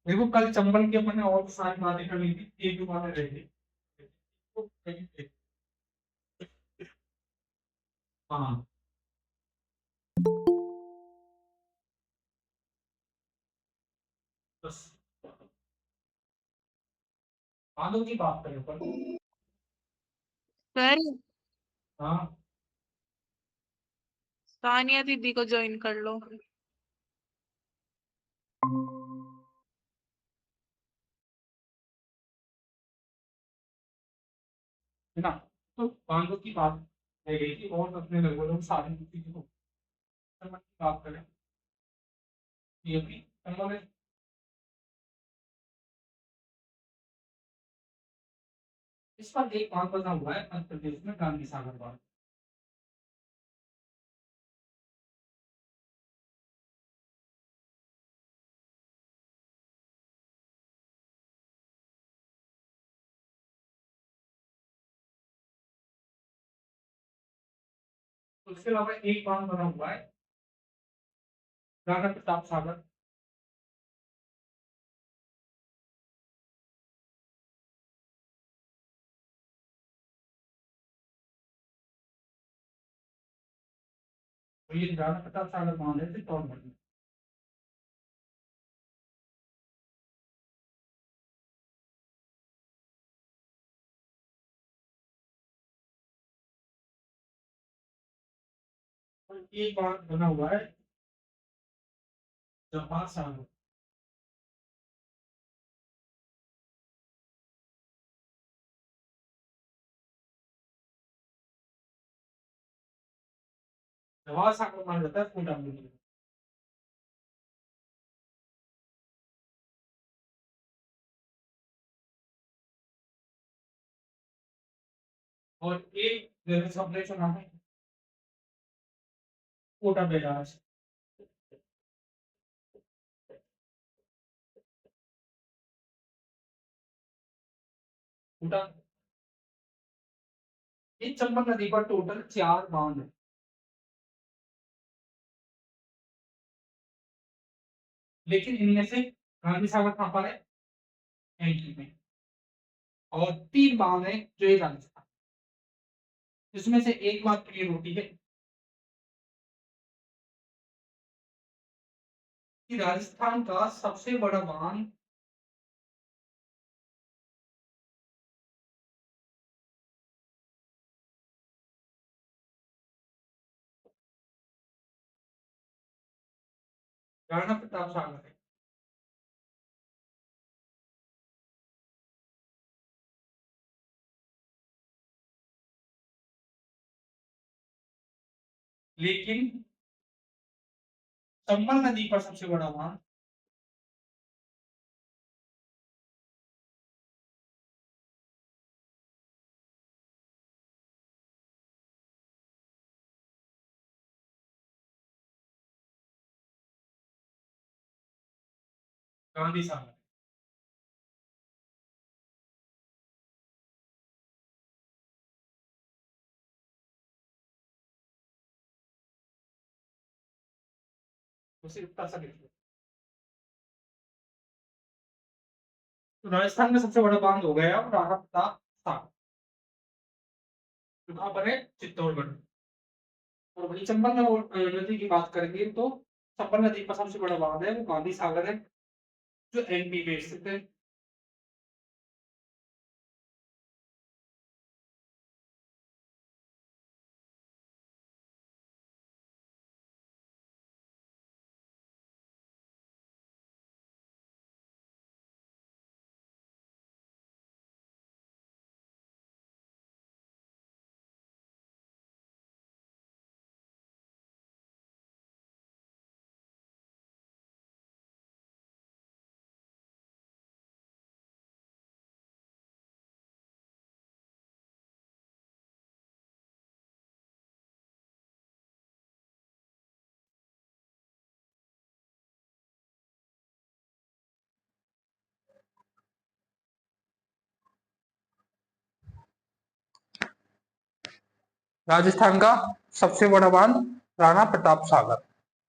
देखो कल चंबल की अपन ने और सारी बातें कर ली थी, एक भी बातें रह गई। तो हाँ, बस बालों की बात करें अपन। सर, हाँ, सानिया दीदी को ज्वाइन कर लो। है ना। तो बालों की बात रह गई थी और अपने लगभग सारी चीजों को चंबल की बात करें। ये भी चंबल में इस पर एक बात बना हुआ है मध्य प्रदेश में गांधी सागर बांध। उसके अलावा एक बांध बना हुआ है राणा प्रताप सागर। तो ये राणा प्रताप सागर बांध है चित्तौड़गढ़ में। और एक बांध बना हुआ है जवाहर सागर। जवाहर सागर बांध रहता है फूटा में। और एक जैसे सबने सुना है कोटा बैराज। कोटा, ये चंबल नदी पर टोटल 4 बांध है। लेकिन इनमें से गांधी सागर कहाँ पर है? एंट्री में। और 3 बांध है जो ये राजस्थान। इसमें से एक बात क्लियर होती है कि राजस्थान का सबसे बड़ा बांध राणा प्रताप सागर है। लेकिन चंबल नदी पर सबसे बड़ा बांध गांधी सागर। तो सिर्फ इतना सा देखिए। तो राजस्थान में सबसे बड़ा बांध हो गया राणा प्रताप सागर, जो कहाँ पर है? चित्तौड़गढ़। और वही चंबल में नदी की बात करेंगे तो चंबल नदी का सबसे बड़ा बांध है वो गांधी सागर है, जो एमपी में स्थित है। राजस्थान का सबसे बड़ा बांध राणा प्रताप सागर।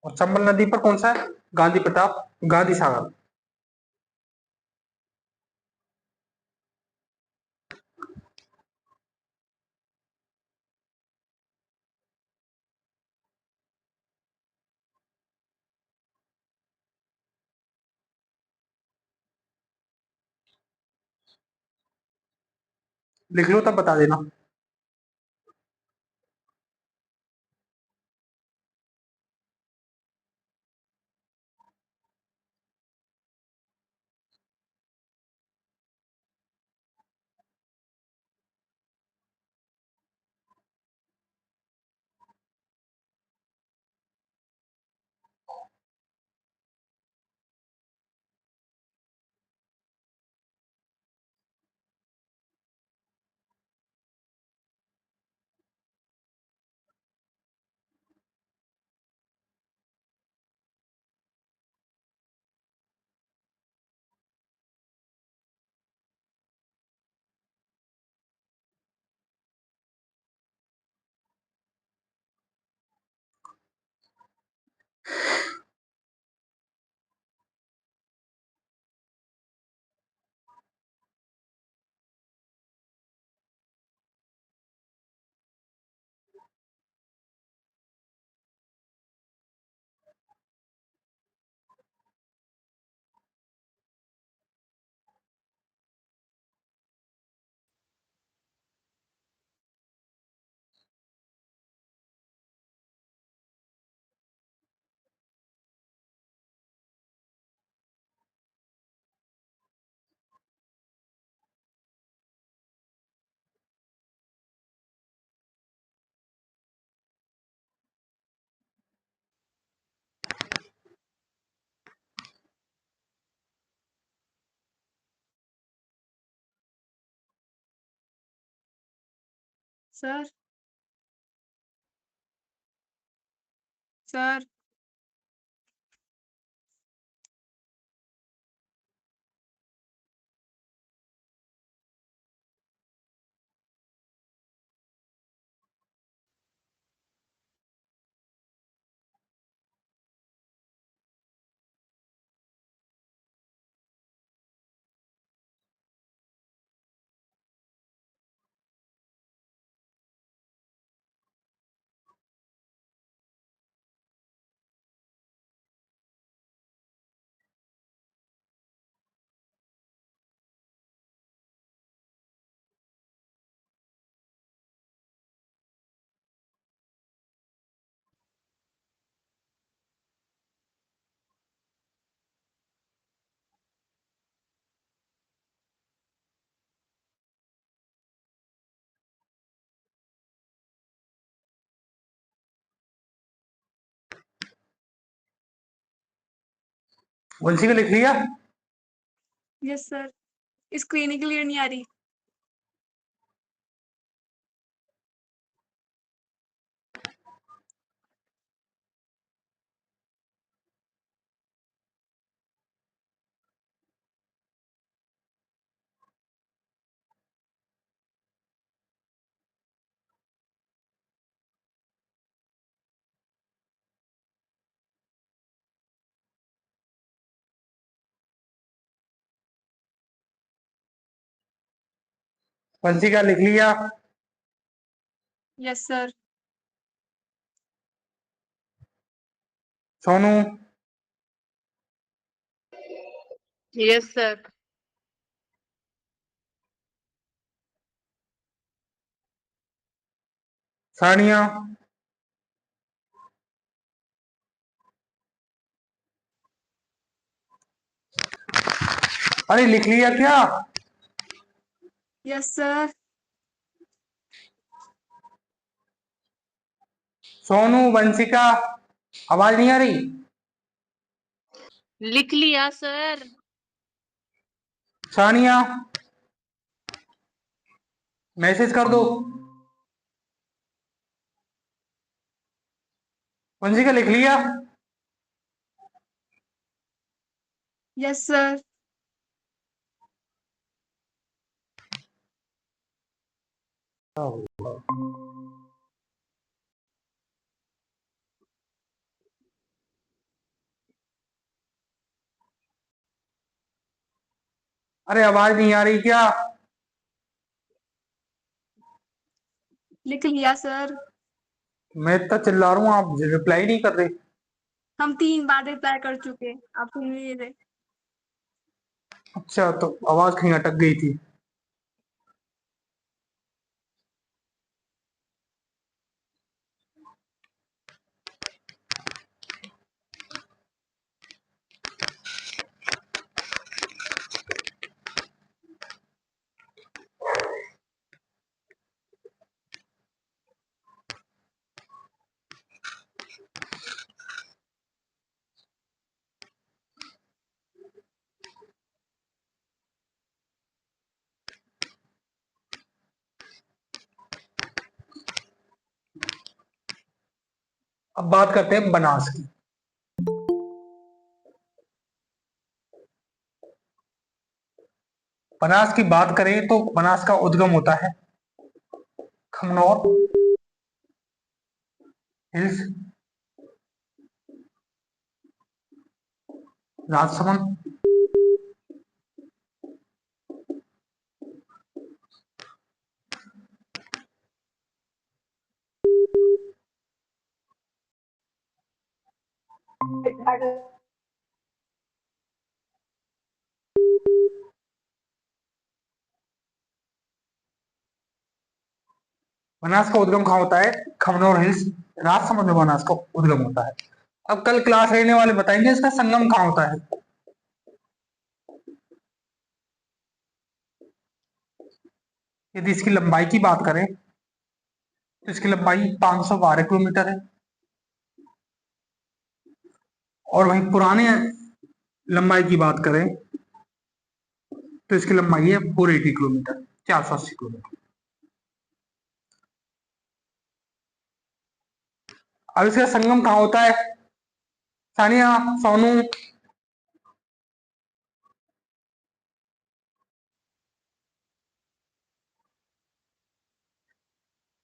और चंबल नदी पर कौन सा है? गांधी सागर। लिख लो तब बता देना। सर सर वंशी का लिख लिया? Yes sir. स्क्रीन ही क्लियर नहीं आ रही। वंशी का लिख लिया? Yes sir. Sonu? Yes sir. Sania? अरे लिख लिया क्या? Yes sir. सोनू, वंशिका, आवाज नहीं आ रही? लिख लिया सर। सानिया, मैसेज कर दो। वंशिका लिख लिया? Yes sir. अरे आवाज नहीं आ रही क्या? लिख लिया सर। मैं इतना चिल्ला रहा हूँ, आप रिप्लाई नहीं कर रहे। हम 3 बार रिप्लाई कर चुके, आप सुन नहीं रहे। अच्छा, तो आवाज कहीं अटक गई थी। अब बात करते हैं बनास की। बनास की बात करें तो बनास का उद्गम होता है खमनौर हिल्स, राजसमंद, बनास का उद्गम कहाँ होता है? खमनौर हिल्स, राजसमंद में बनास का उद्गम होता है। अब कल क्लास लेने वाले बताएंगे इसका संगम कहाँ होता है। यदि इसकी लंबाई की बात करें तो इसकी लंबाई 512 किलोमीटर है, और वहीं पुराने लंबाई की बात करें तो इसकी लंबाई है 480 किलोमीटर, 480 किलोमीटर। अब इसका संगम कहाँ होता है? सानिया, सोनू,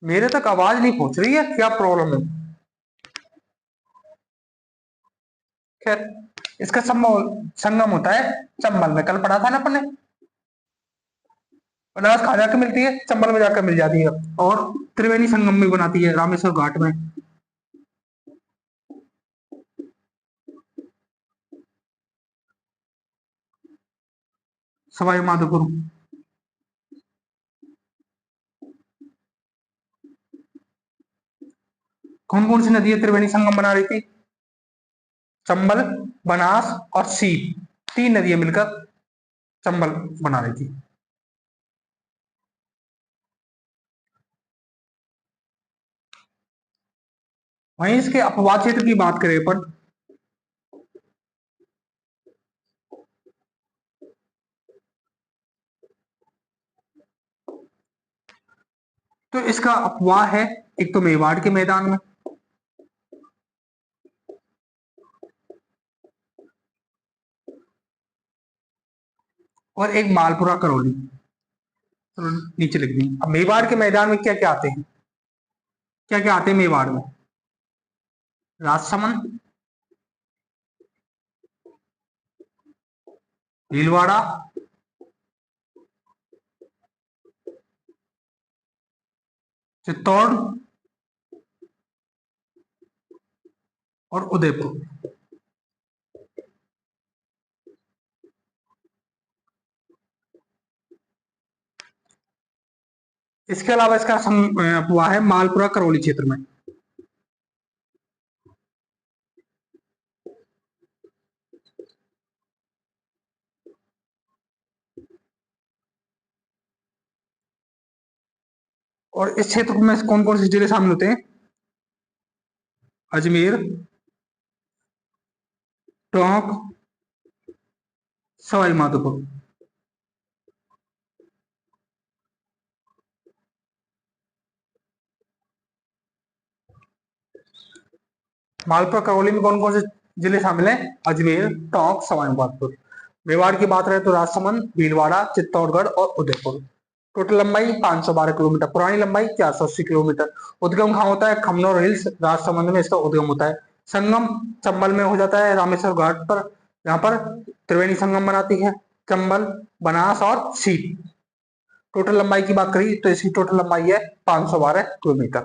मेरे तक आवाज नहीं पहुंच रही है, क्या प्रॉब्लम है? खैर, इसका संगम होता है चंबल में। कल पढ़ा था ना अपन ने। बनास कहाँ जाकर मिलती है? चंबल में जाकर मिल जाती है, और त्रिवेणी संगम में बनाती है रामेश्वर घाट में, सवाई माधोपुर। कौन कौन सी नदी है त्रिवेणी संगम बना रही थी? चंबल, बनास और सीप, तीन नदियां मिलकर चंबल बना रही थी। वहीं इसके अपवाद क्षेत्र की बात करें अपन, तो इसका अपवाह है एक तो मेवाड़ के मैदान में, और एक मालपुरा करौली। तो नीचे लिख दी। अब मेवाड़ के मैदान में क्या क्या आते हैं? क्या क्या आते हैं मेवाड़ में? राजसमंद, भीलवाड़ा, चित्तौड़ और उदयपुर। इसके अलावा इसका अपवाह है मालपुरा करौली क्षेत्र में। और इस क्षेत्र में कौन कौन से जिले शामिल होते हैं? अजमेर, टोंक, सवाई माधोपुर। मालपुरा करौली में कौन कौन से जिले शामिल हैं? अजमेर, टोंक, सवाई माधोपुर। मेवाड़ की बात रहे तो राजसमंद, भीलवाड़ा, चित्तौड़गढ़ और उदयपुर। टोटल लंबाई 512 किलोमीटर, पुरानी लंबाई 480 किलोमीटर। उद्गम कहाँ होता है? खमनौर हिल्स, राजसमंद में इसका उद्गम होता है। संगम चंबल में हो जाता है रामेश्वर घाट पर, यहाँ पर त्रिवेणी संगम बनाती है चंबल, बनास और सीप। टोटल लंबाई की बात करी तो इसकी टोटल लंबाई है 512 किलोमीटर।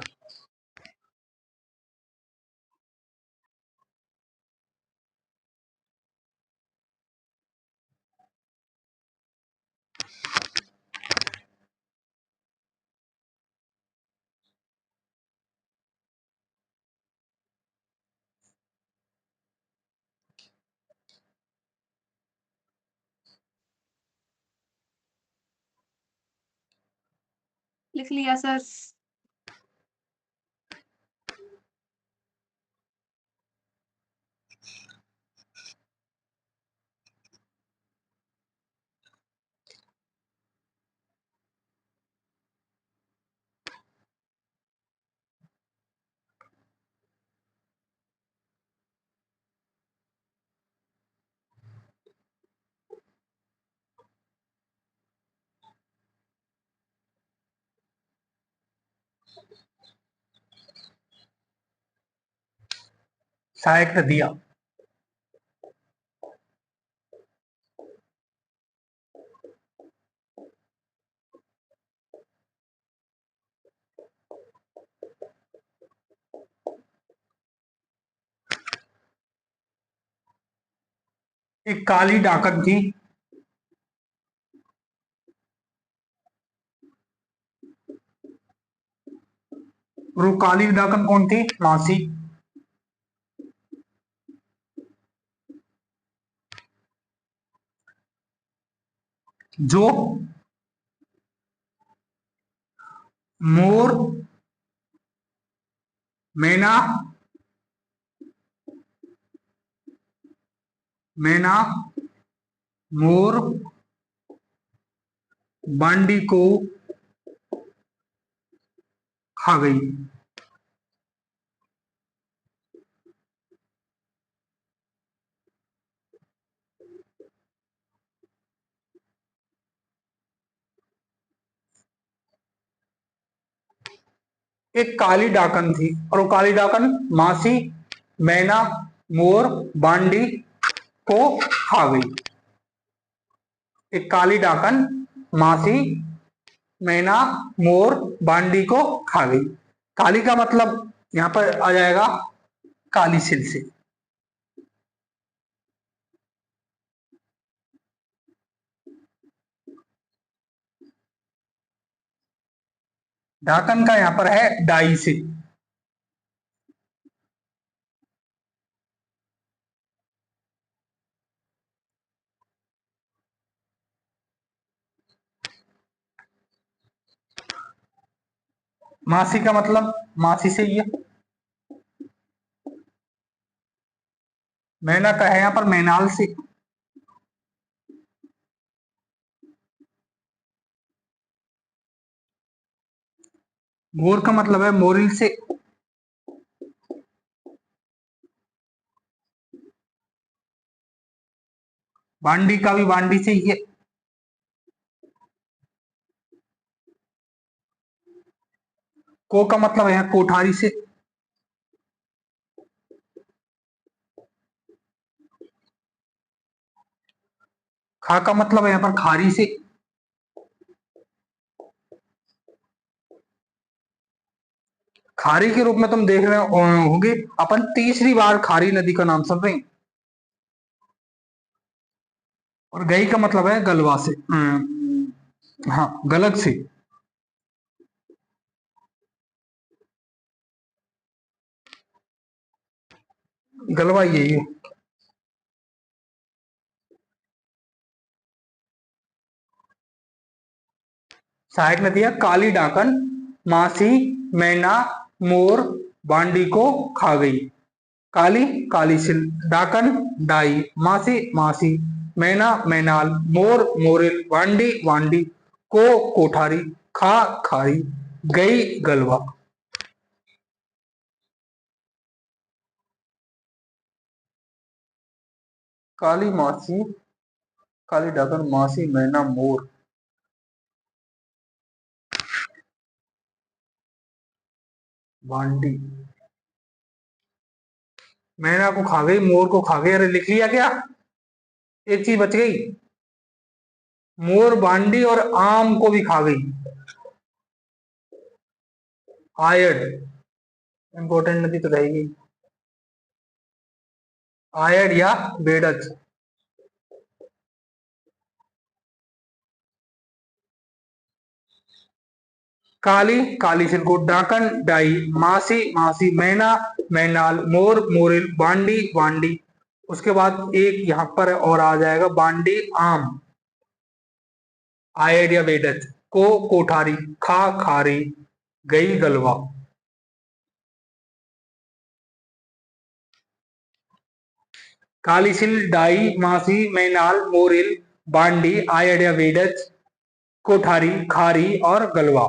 लिख लिया सर। सहायक नदियां। एक काली डाकन थी। और वो काली डाकन कौन थी? मासी। जो मोर, मैना, मैना, मोर, बांडी को खा गई। एक काली डाकन थी और वो काली डाकन मासी, मैना, मोर, बांडी को खा गई। एक काली डाकन मासी, मैना, मोर, बांडी को खा गई। काली का मतलब यहां पर आ जाएगा काली सिल से। डाकन का यहां पर है डाई से। मासी का मतलब मासी से ही है। मैना का है यहां पर मैनाल से। मोर का मतलब है मोरिल से। बांडी का भी बांडी से ही है। को का मतलब है कोठारी से। खा का मतलब है यहां पर खारी से। खारी के रूप में तुम देख रहे होंगे, अपन तीसरी बार खारी नदी का नाम सुन रहे हैं। और गई का मतलब है गलवा से। हाँ, गलत से। गलवा यही है। सहायक नदियां काली डाकन मासी, मैना, मोर, बांडी को खा गई। काली काली सिल, डाकन डाई, मासी मासी, मैना मैनाल, मोर मोरिल, वांडी वांडी, को कोठारी, खा खारी, गई गलवा। काली मासी, काली डाकन मासी, मैना, मोर, वांडी। मैना को खा गई, मोर को खा गई। अरे लिख लिया क्या? एक चीज बच गई। मोर बांडी और आम को भी खा गई। आयड, इंपॉर्टेंट नदी तो रहेगी। आयड या badge. Kali Kali सिलकुट, darken die, मासी मासी, मैना मैनाल, मोर मोरिल, बांडी बांडी। उसके बाद एक यहां पर और आ जाएगा बांडी आम। आयड या बेडज, को कोठारी, खा खारी, गई गलवा। कालीसिल डाई मासी मैनाल मोरिल बांडी आयड या बेडज, कोठारी खारी और गलवा।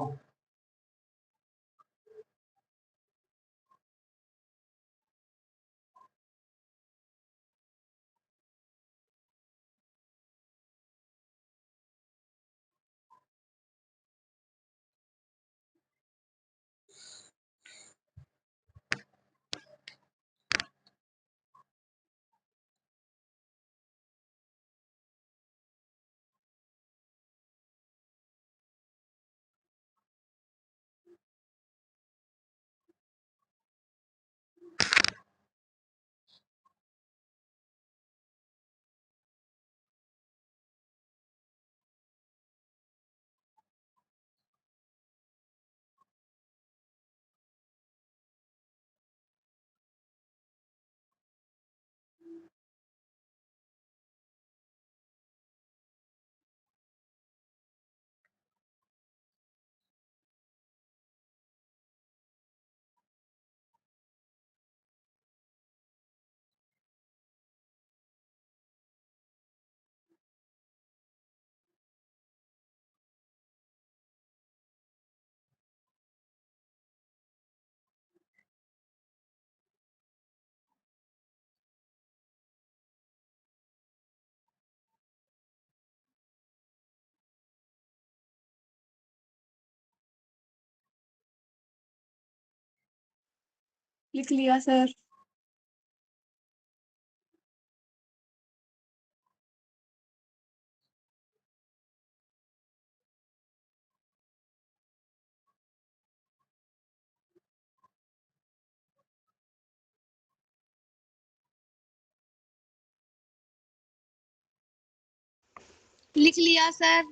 लिख लिया सर। लिख लिया सर।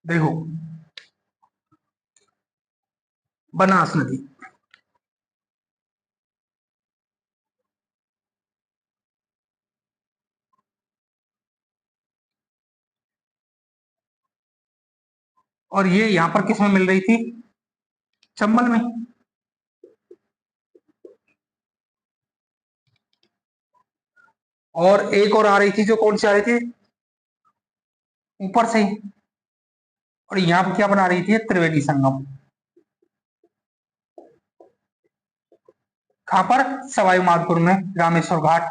देखो, बनास नदी, और ये यहां पर किस में मिल रही थी? चंबल में। और एक और आ रही थी, जो कौन सी आ रही थी? ऊपर से ही। और यहां पर क्या बना रही थी? त्रिवेणी संगम। कहां पर? सवाई माधोपुर में, रामेश्वर घाट।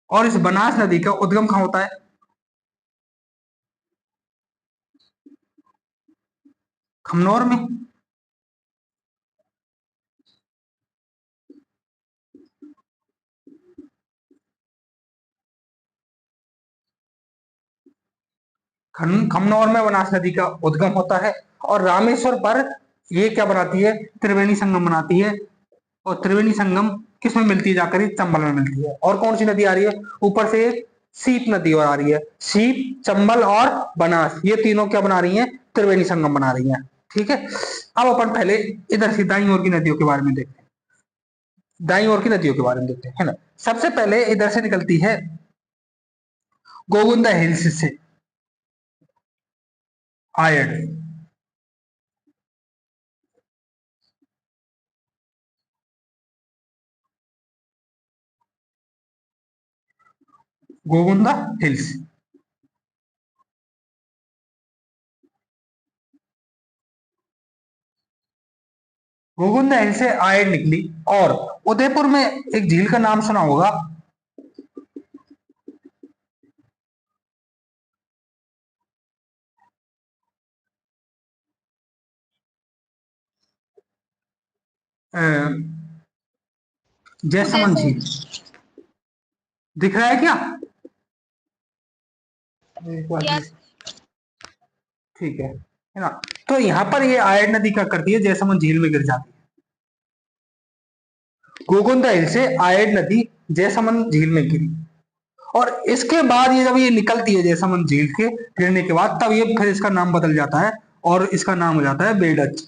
और इस बनास नदी का उद्गम कहां होता है? खमनौर में। खमनौर में बनास नदी का उद्गम होता है। और रामेश्वर पर ये क्या बनाती है? त्रिवेणी संगम बनाती है। और त्रिवेणी संगम किस में मिलती है जाकर? चंबल में मिलती है। और कौन सी नदी आ रही है ऊपर से? एक सीप नदी और आ रही है। सीप, चंबल और बनास, ये तीनों क्या बना रही हैं? त्रिवेणी संगम बना रही हैं। ठीक है। अब अपन पहले इधर से दाईं ओर की नदियों के बारे में देखते हैं। दाईं ओर की नदियों के बारे में देखते हैं, है ना। सबसे पहले इधर से निकलती है गोविंदा हिल्स से आयड। गोविंदा हिल्स, गोविंदा हिल से आयड निकली। और उदयपुर में एक झील का नाम सुना होगा, जयसमंद उदयपुर। झील। दिख रहा है क्या? यस। ठीक है ना। तो यहाँ पर ये आयड नदी क्या करती है? जयसमंद झील में गिर जाती है। गोविंदा हिल से आयड नदी जयसमंद झील में गिरी। और इसके बाद ये जब ये निकलती है जयसमंद झील के गिरने के बाद, तब ये फिर इसका नाम बदल जाता है और इसका नाम हो जाता है बेडच।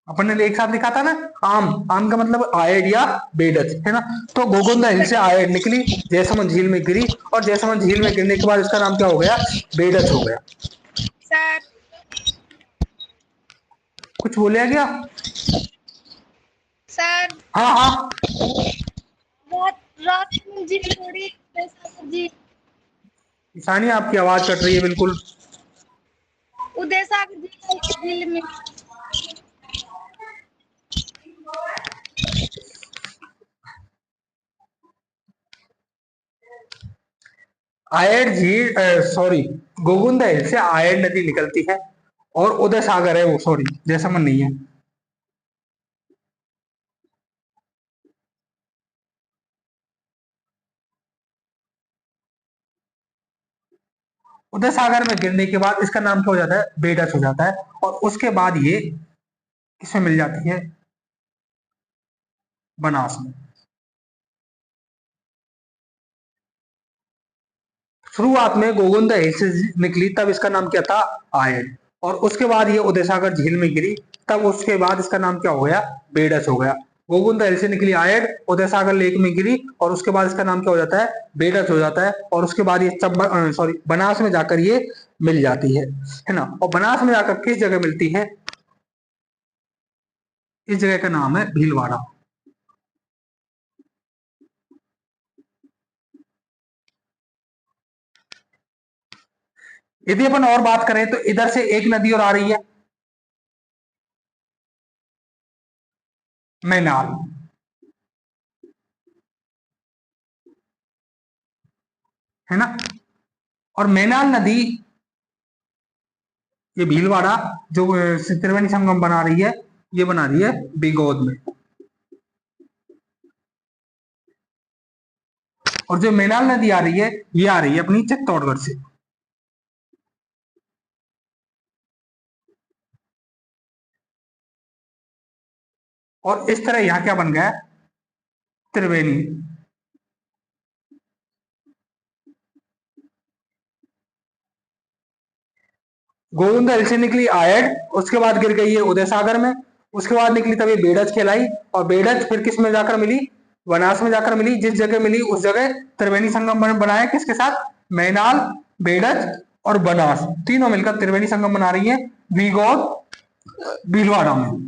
अपन ने एक साथ लिखा था ना, आम। आम का मतलब आयड या बेडच, है ना। तो गोगोंदा हिल से आयड निकली, जयसमंद झील में गिरी, और जयसमंद झील में गिरने के बाद इसका नाम क्या हो गया? बेडच हो गया। सर। कुछ बोलिया क्या? सर। हाँ हाँ। रात रात जी थोड़ी जी। ईशानी, आपकी आवाज कट रही है बिल्कुल। उदय सागर झील में। आयड झील, सॉरी, गोगुंदा हिल से आयड नदी निकलती है। और उदय सागर है वो, सॉरी, जयसमंद नहीं है। उदय सागर में गिरने के बाद इसका नाम क्या हो जाता है? बेडच हो जाता है। और उसके बाद ये किसमें मिल जाती है? बनास में। शुरुआत में गोगुंदा हिल से निकली तब इसका नाम क्या था, आयड, और उसके बाद ये उदय सागर झील में गिरी, तब उसके बाद इसका नाम क्या हो गया, बेडस हो गया। गोगुंदा हिल से निकली आयड, उदय सागर लेक में गिरी, और उसके बाद इसका नाम क्या हो जाता है, बेडस हो जाता है, और उसके बाद ये बनास में जाकर ये मिल जाती है ना। और बनास में जाकर किस जगह मिलती है, इस जगह का नाम है भीलवाड़ा। यदि अपन और बात करें तो इधर से एक नदी और आ रही है, मैनाल, है ना। और मैनाल नदी ये भीलवाड़ा जो त्रिवेणी संगम बना रही है, ये बना रही है बिगोद में। और जो मैनाल नदी आ रही है, ये आ रही है अपनी चित्तौड़गढ़ से। और इस तरह यहां क्या बन गया, त्रिवेणी। गोविंद हिल से निकली आयड, उसके बाद गिर गई है उदय सागर में, उसके बाद निकली तभी बेडज कहलाई, और बेडज फिर किस में जाकर मिली, बनास में जाकर मिली। जिस जगह मिली उस जगह त्रिवेणी संगम बनाया किसके साथ, मैनाल, बेडज और बनास, तीनों मिलकर त्रिवेणी संगम बना रही है वीगौद भीलवाड़ा में।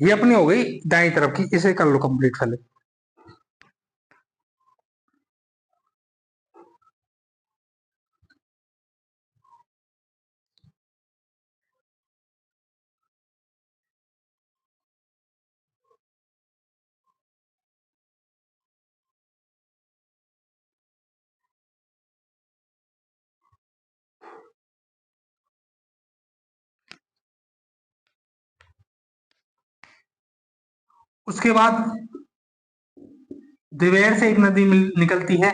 ये अपनी हो गई दाएं तरफ की, इसे कर लो कंप्लीट पहले। उसके बाद दिवेर से एक नदी निकलती है,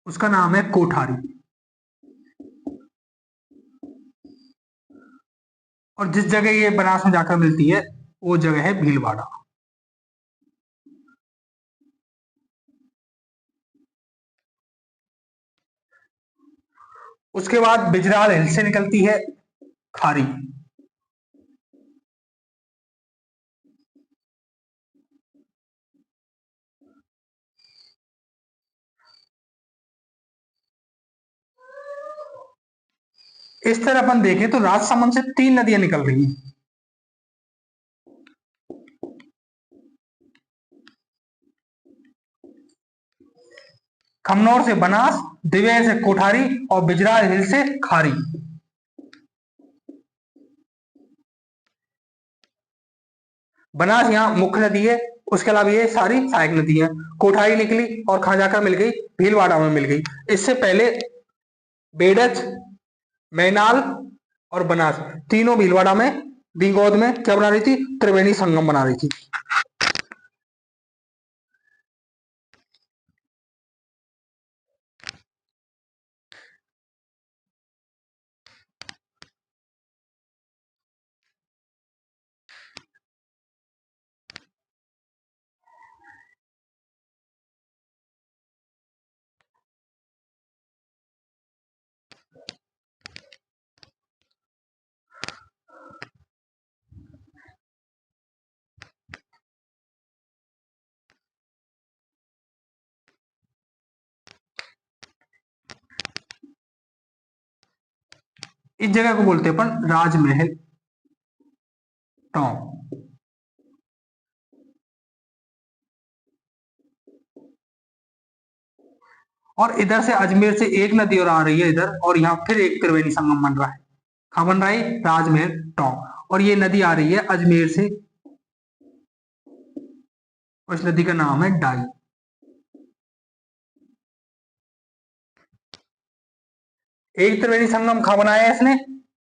उसका नाम है कोठारी, और जिस जगह ये बनास में जाकर मिलती है वो जगह है भीलवाड़ा। उसके बाद बिजराल हिल से निकलती है खारी, इस तरह अपन देखें तो राजसमंद से 3 नदियां निकल रही हैं, खमनौर से बनास, दिवेर से कोठारी और बिजराल हिल से खारी। बनास यहाँ मुख्य नदी है, उसके अलावा ये सारी सहायक नदी है। कोठारी निकली और कहा जाकर मिल गई, भीलवाड़ा में मिल गई। इससे पहले बेडज, मैनाल और बनास तीनों भीलवाड़ा में, बिंगोद में क्या बना रही थी, त्रिवेणी संगम बना रही थी। इस जगह को बोलते हैं अपन राजमहल टॉम। और इधर से अजमेर से एक नदी और आ रही है इधर, और यहाँ फिर एक त्रिवेणी संगम बन रहा है। कहाँ बन रहा है, राजमहल टॉम, और ये नदी आ रही है अजमेर से उस नदी का नाम है डाई। एक त्रिवेणी संगम कहाँ बनाया है इसने?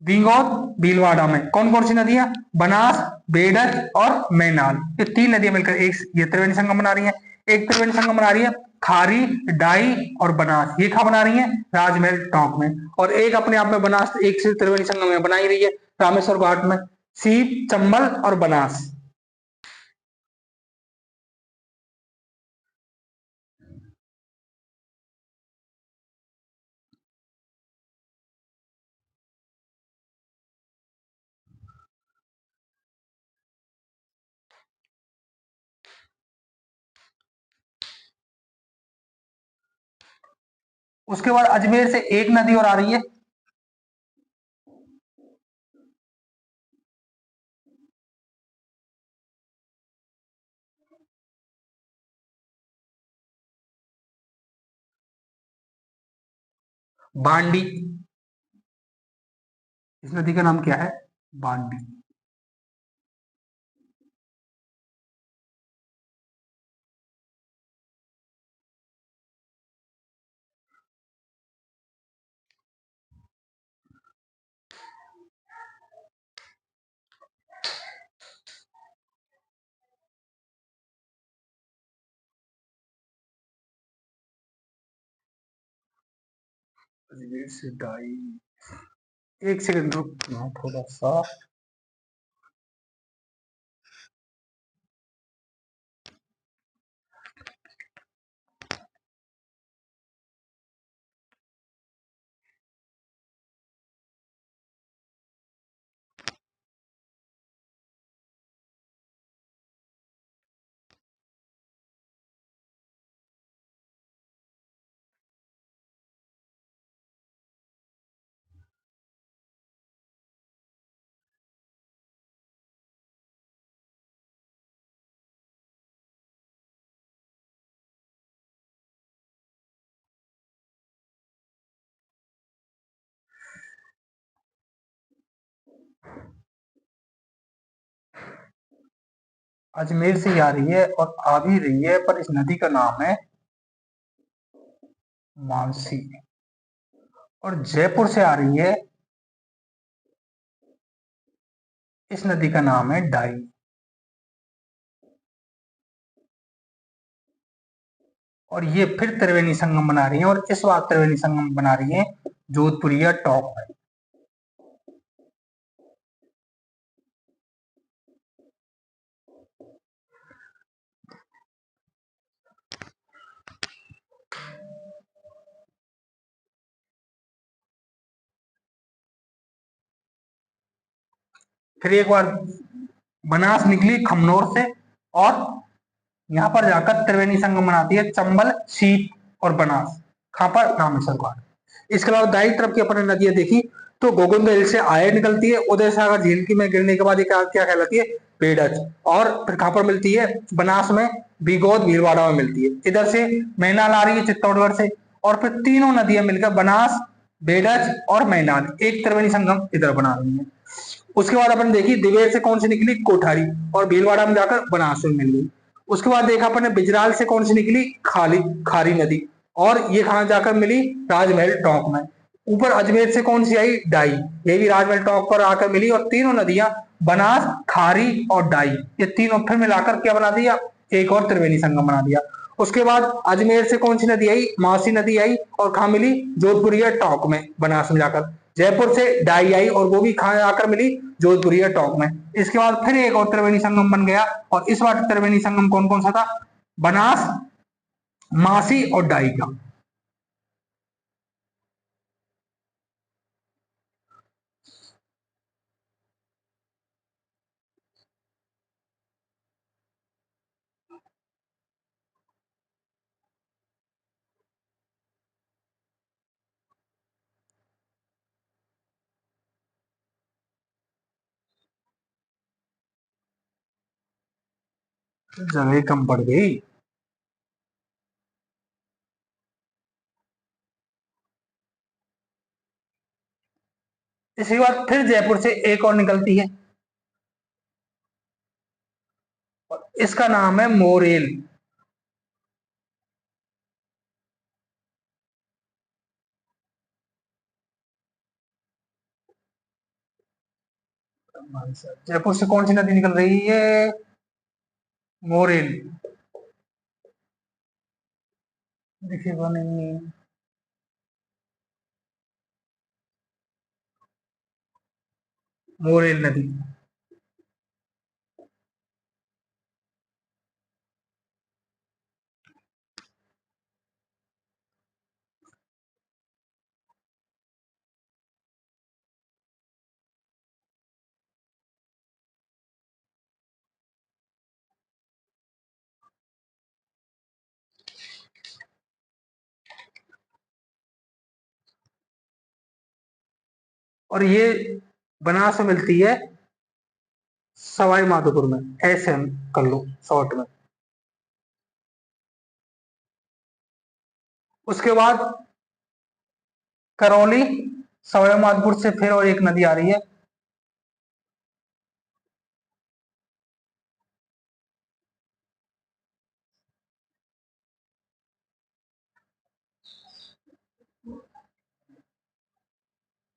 बींगौत भीलवाड़ा में। कौन कौन सी नदियां? बनास, बेडक और मैनाल, ये तीन नदियां मिलकर एक ये त्रिवेणी संगम बना रही है। एक त्रिवेणी संगम बना रही है खारी, डाई और बनास, ये कहाँ बना रही है? राजमहल टॉप में। और एक अपने आप में बनास एक से त्रिवेणी संगम में बनाई रही है रामेश्वर घाट में, सीप, चंबल और बनास। उसके बाद अजमेर से एक नदी और आ रही है, बांडी। इस नदी का नाम क्या है? बांडी। अजमेर से डाई, एक सेकंड रुक थोड़ा सा। अजमेर से ही आ रही है और आ भी रही है, पर इस नदी का नाम है मानसी। और जयपुर से आ रही है, इस नदी का नाम है डाई। और ये फिर त्रिवेणी संगम बना रही है, और इस बार त्रिवेणी संगम बना रही है जोधपुरिया टॉप में। फिर एक बार बनास निकली खमनोर से, और यहाँ पर जाकर त्रिवेणी संगम बनाती है चंबल, सीप और बनास। कहाँ पर? रामेश्वर घाट। इसके अलावा दाई तरफ की अपने नदियां देखी तो गोविंद हिल से आय निकलती है, उदय सागर झील की में गिरने के बाद ये क्या कहलाती है? बेडच। और फिर कहाँ पर मिलती है? बनास में, बीगोद भीलवाड़ा में मिलती है। इधर से मैनाल आ रही है चित्तौड़गढ़ से, और फिर तीनों नदियां मिलकर बनास, बेडच और मैनाल एक त्रिवेणी संगम इधर बना रही है। उसके बाद अपन देखी दिवेर से कौन सी निकली? कोठारी, और भीलवाड़ा में जाकर बनास में मिल गई। उसके बाद देखा अपन ने बिजराल से कौन सी निकली? खारी नदी, और ये कहां जाकर मिली? राजमहल टॉप में। ऊपर अजमेर से कौन सी आई? डाई, ये भी राजमहल टॉप पर आकर मिली। और तीनों नदियां बनास, खारी और डाई, ये तीनों फिर मिलाकर क्या बना दिया? एक और त्रिवेणी संगम बना दिया। उसके बाद अजमेर से कौन सी नदी आई? मासी नदी आई, और कहा मिली? जोधपुरिया टॉप में, बनास में जाकर। जयपुर से डाई आई, और वो भी कहां आकर मिली? जोधपुरिया टॉप में। इसके बाद फिर एक और त्रिवेणी संगम बन गया, और इस बार त्रिवेणी संगम कौन कौन सा था? बनास, मासी और डाई का। जगह कम पड़ गई। इसके बाद फिर जयपुर से एक और निकलती है, और इसका नाम है मोरेल। जयपुर से कौन सी नदी निकल रही है? मोरेल। दिखेगा नहीं। मोरेल नदी। और ये बनास में मिलती है सवाई माधोपुर में, ऐसे हम कर लो शॉर्ट में। उसके बाद करौली, सवाई माधोपुर से फिर और एक नदी आ रही है,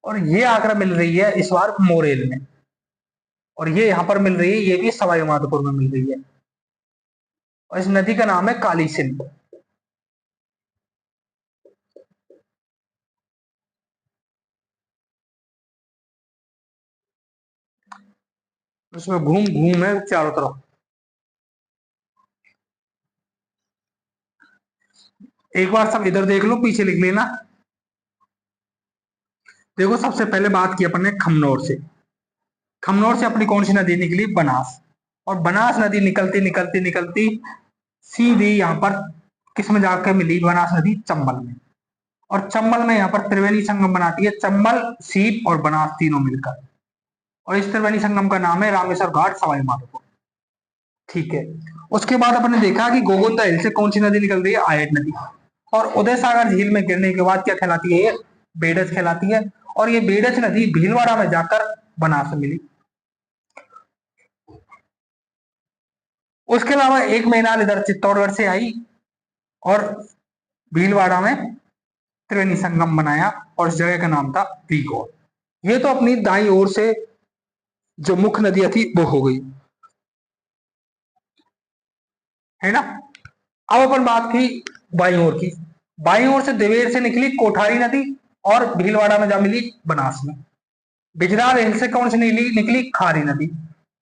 और ये आकर मिल रही है इस बार मोरेल में, और ये यहां पर मिल रही है, ये भी सवाई माधोपुर में मिल रही है, और इस नदी का नाम है काली सिंध। उसमें घूम घूम है चारों तरफ। एक बार सब इधर देख लो, पीछे लिख लेना। देखो सबसे पहले बात की अपन ने खमनोर से। खमनोर से अपनी कौन सी नदी निकली? बनास। और बनास नदी निकलती निकलती निकलती सीधी यहाँ पर किस में जाकर मिली? बनास नदी चंबल में। और चंबल में यहाँ पर त्रिवेणी संगम बनाती है, चंबल, सीप और बनास तीनों मिलकर, और इस त्रिवेणी संगम का नाम है रामेश्वर घाट सवाई माधोपुर। ठीक है। उसके बाद अपन ने देखा कि गोगोंदा हिल से कौन सी नदी निकल रही है? आयट नदी। और उदय सागर झील में गिरने के बाद क्या कहलाती है? ये बेडज कहलाती है, और ये बेडज नदी भीलवाड़ा में जाकर बनास में मिली। उसके अलावा एक मेनाल इधर चित्तौड़गढ़ से आई और भीलवाड़ा में त्रिवेणी संगम बनाया, और इस जगह का नाम था वीगौर। ये तो अपनी दाई ओर से जो मुख्य नदियां थी वो हो गई, है ना। अब अपन बात की बाई ओर की। बाई ओर से देवेर से निकली कोठारी नदी, और भीलवाड़ा में जा मिली बनास में। बिजराल हिल से कौन सी निकली? निकली खारी नदी,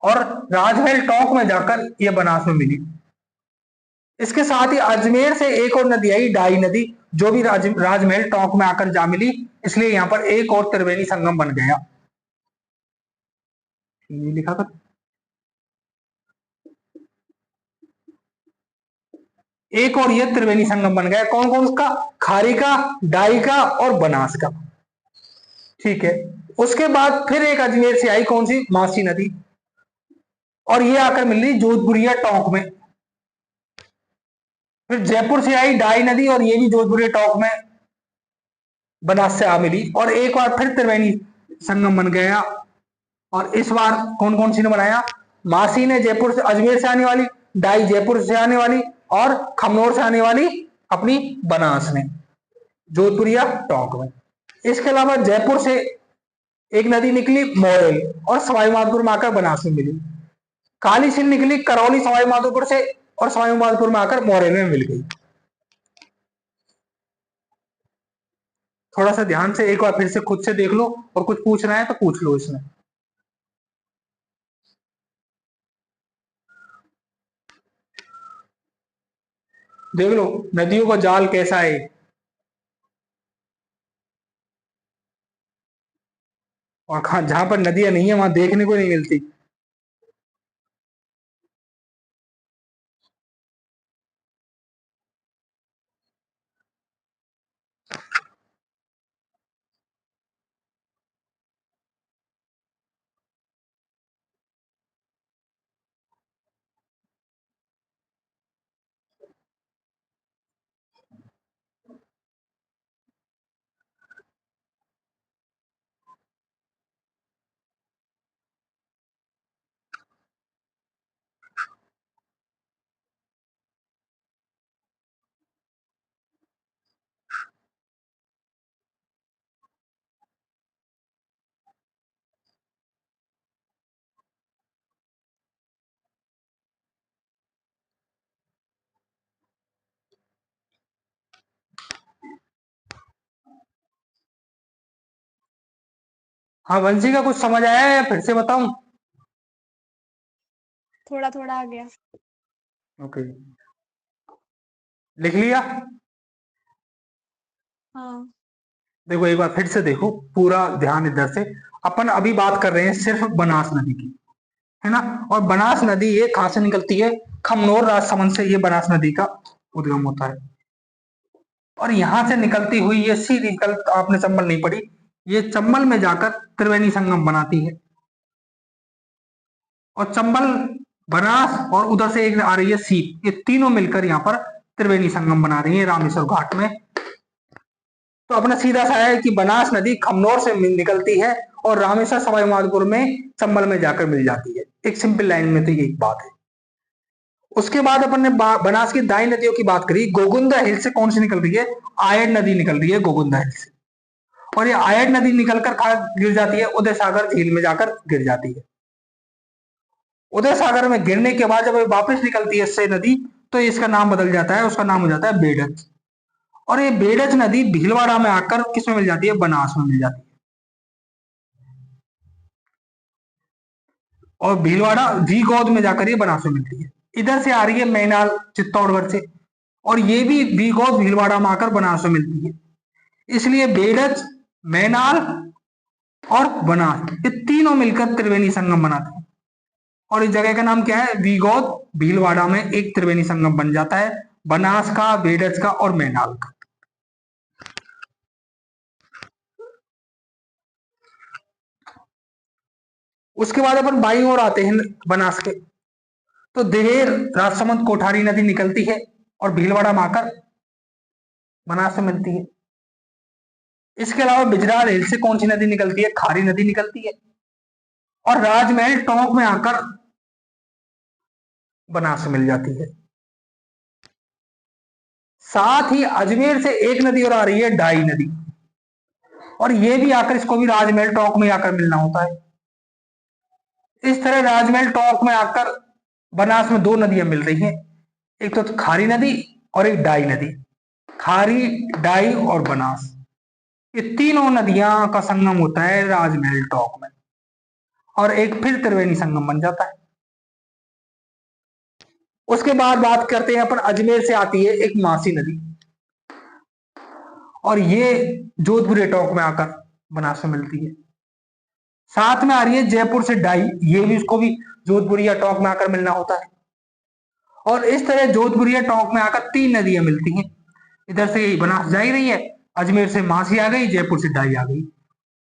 और राजमहल टोंक में जाकर ये बनास में मिली। इसके साथ ही अजमेर से एक और नदी आई, डाई नदी, जो भी राजमहल टोंक में आकर जा मिली, इसलिए यहां पर एक और त्रिवेणी संगम बन गया। ये लिखा था, एक और ये त्रिवेणी संगम बन गया। कौन कौन का? खारी का, डाई का और बनास का। ठीक है। उसके बाद फिर एक अजमेर से आई, कौन सी? मासी नदी, और ये आकर मिल रही जोधपुरिया टोंक में। फिर जयपुर से आई डाई नदी, और ये भी जोधपुरिया टोंक में बनास से आ मिली, और एक बार फिर त्रिवेणी संगम बन गया। और इस बार कौन कौन सी ने बनाया? मासी ने जयपुर से, अजमेर से आने वाली, डाई जयपुर से आने वाली, और खमनोर से आने वाली अपनी बनास ने, जोधपुरिया टोंक में। इसके अलावा जयपुर से एक नदी निकली मोरेल, और सवाई माधोपुर में आकर बनास में मिली। काली सिंध निकली करौली सवाई माधोपुर से, और सवाई माधोपुर में आकर मोरेल में मिल गई। थोड़ा सा ध्यान से एक बार फिर से खुद से देख लो, और कुछ पूछना है तो पूछ लो इसमें। देख लो नदियों का जाल कैसा है, और जहां पर नदियां नहीं है वहां देखने को नहीं मिलती। हाँ वंशी का कुछ समझ आया या फिर से बताऊं? थोड़ा थोड़ा आ गया। ओके, लिख लिया? हाँ। देखो एक बार फिर से देखो, पूरा ध्यान इधर से। अपन अभी बात कर रहे हैं सिर्फ बनास नदी की, है ना। और बनास नदी ये कहां से निकलती है? खमनोर राजसमंद से ये बनास नदी का उद्गम होता है। और यहां से निकलती हुई ये सीधी निकल, आपने चंबल नहीं पढ़ी, ये चंबल में जाकर त्रिवेणी संगम बनाती है। और चंबल, बनास और उधर से एक आ रही है सीप, ये तीनों मिलकर यहाँ पर त्रिवेणी संगम बना रही है रामेश्वर घाट में। तो अपना सीधा सा है कि बनास नदी खमनोर से निकलती है और रामेश्वर सवाईमाधोपुर में चंबल में जाकर मिल जाती है। एक सिंपल लाइन में तो ये एक बात है। उसके बाद अपन ने बनास की दाई नदियों की बात करी। गोगुंदा हिल से कौन सी निकल रही है? आयड़ नदी निकल रही है गोगुंदा हिल से। और ये आयड़ नदी निकलकर कहा गिर जाती है? उदय सागर झील में जाकर गिर जाती है। उदय सागर में गिरने के बाद जब वापस निकलती है इससे नदी, तो इसका नाम बदल जाता है, उसका नाम हो जाता है बेड़च। और ये बेड़च नदी भीलवाड़ा में आकर किसमें मिल जाती है? बनास में मिल जाती है। और भीलवाड़ा वी गोद में जाकर ये बनास में मिलती है। इधर से आ रही है मैनाल चित्तौड़गढ़ से, और ये भी वी गोद भीलवाड़ा में आकर बनास में मिलती है। इसलिए बेड़च, मैनाल और बनास, ये तीनों मिलकर त्रिवेणी संगम बनाते हैं। और इस जगह का नाम क्या है? वीगौद भीलवाड़ा में एक त्रिवेणी संगम बन जाता है, बनास का, बेड़च का और मैनाल का। उसके बाद अपन बाई ओर आते हैं बनास के, तो देर, राजसमंद, कोठारी नदी निकलती है और भीलवाड़ा में आकर बनास से मिलती है। इसके अलावा बिजराल हिल से कौन सी नदी निकलती है? खारी नदी निकलती है और राजमहल टोंक में आकर बनास से मिल जाती है। साथ ही अजमेर से एक नदी और आ रही है, डाई नदी, और ये भी आकर, इसको भी राजमहल टोंक में आकर मिलना होता है। इस तरह राजमहल टोंक में आकर बनास में दो नदियां मिल रही हैं, एक तो खारी नदी और एक डाई नदी। खारी, डाई और बनास, ये तीनों नदियां का संगम होता है राजमहल टोंक में, और एक फिर त्रिवेणी संगम बन जाता है। उसके बाद बात करते हैं अपन, अजमेर से आती है एक मासी नदी, और ये जोधपुर टोंक में आकर बनास में मिलती है। साथ में आ रही है जयपुर से डाई, ये भी, उसको भी जोधपुरिया टोंक में आकर मिलना होता है। और इस तरह जोधपुरिया टोंक में आकर तीन नदियां मिलती हैं। इधर से यही बनास जा ही रही है, अजमेर से मासी आ गई, जयपुर से डाई आ गई।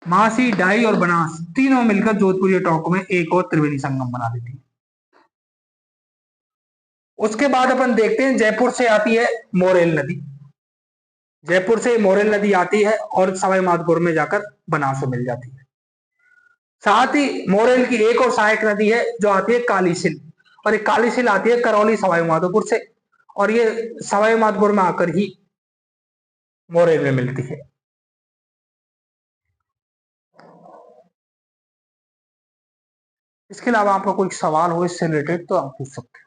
मासी, डाई और बनास तीनों मिलकर जोधपुरिया टोंक में एक और त्रिवेणी संगम बना देती है। उसके बाद अपन देखते हैं जयपुर से आती है मोरेल नदी। जयपुर से मोरेल नदी आती है और सवाईमाधोपुर में जाकर बनास में मिल जाती है। साथ ही मोरेल की एक और सहायक नदी है जो आती है कालीसिल, और ये कालीसिल आती है करौली सवाईमाधोपुर से, और ये सवाईमाधोपुर में आकर ही मोरेल में मिलती है। इसके अलावा आपका कोई सवाल हो इससे रिलेटेड तो आप पूछ सकते हैं।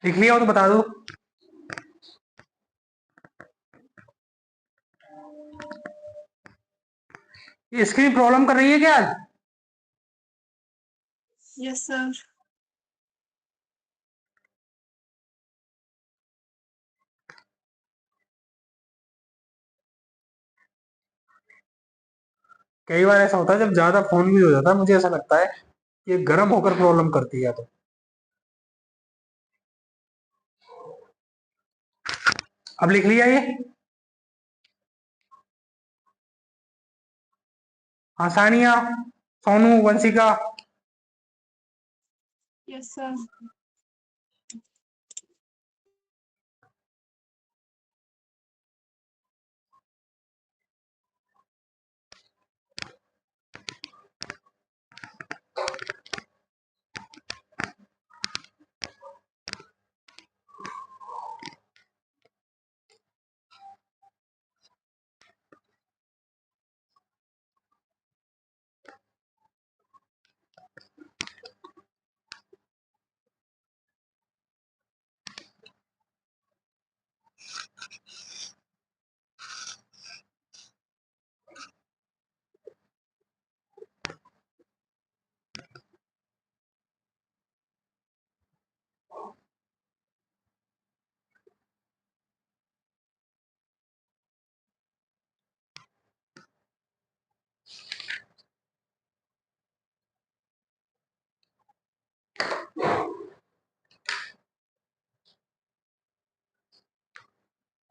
लिख लिया हो तो बता दो। ये स्क्रीन प्रॉब्लम कर रही है क्या आज? Yes sir. कई बार ऐसा होता है जब ज्यादा फोन यूज हो जाता है, मुझे ऐसा लगता है कि ये गर्म होकर प्रॉब्लम करती है। तो अब लिख लिया ये आसानियां, सोनू, वंशिका। Yes sir.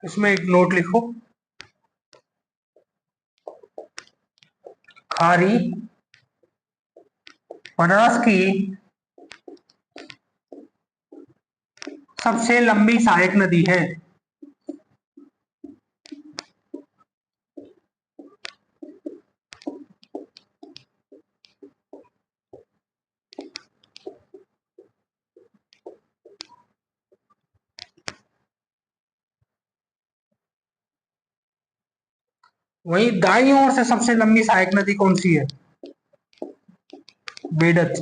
इसमें एक नोट लिखो, खारी बनास की सबसे लंबी सहायक नदी है। वहीं दाईं ओर से सबसे लंबी सहायक नदी कौन सी है? बेडत।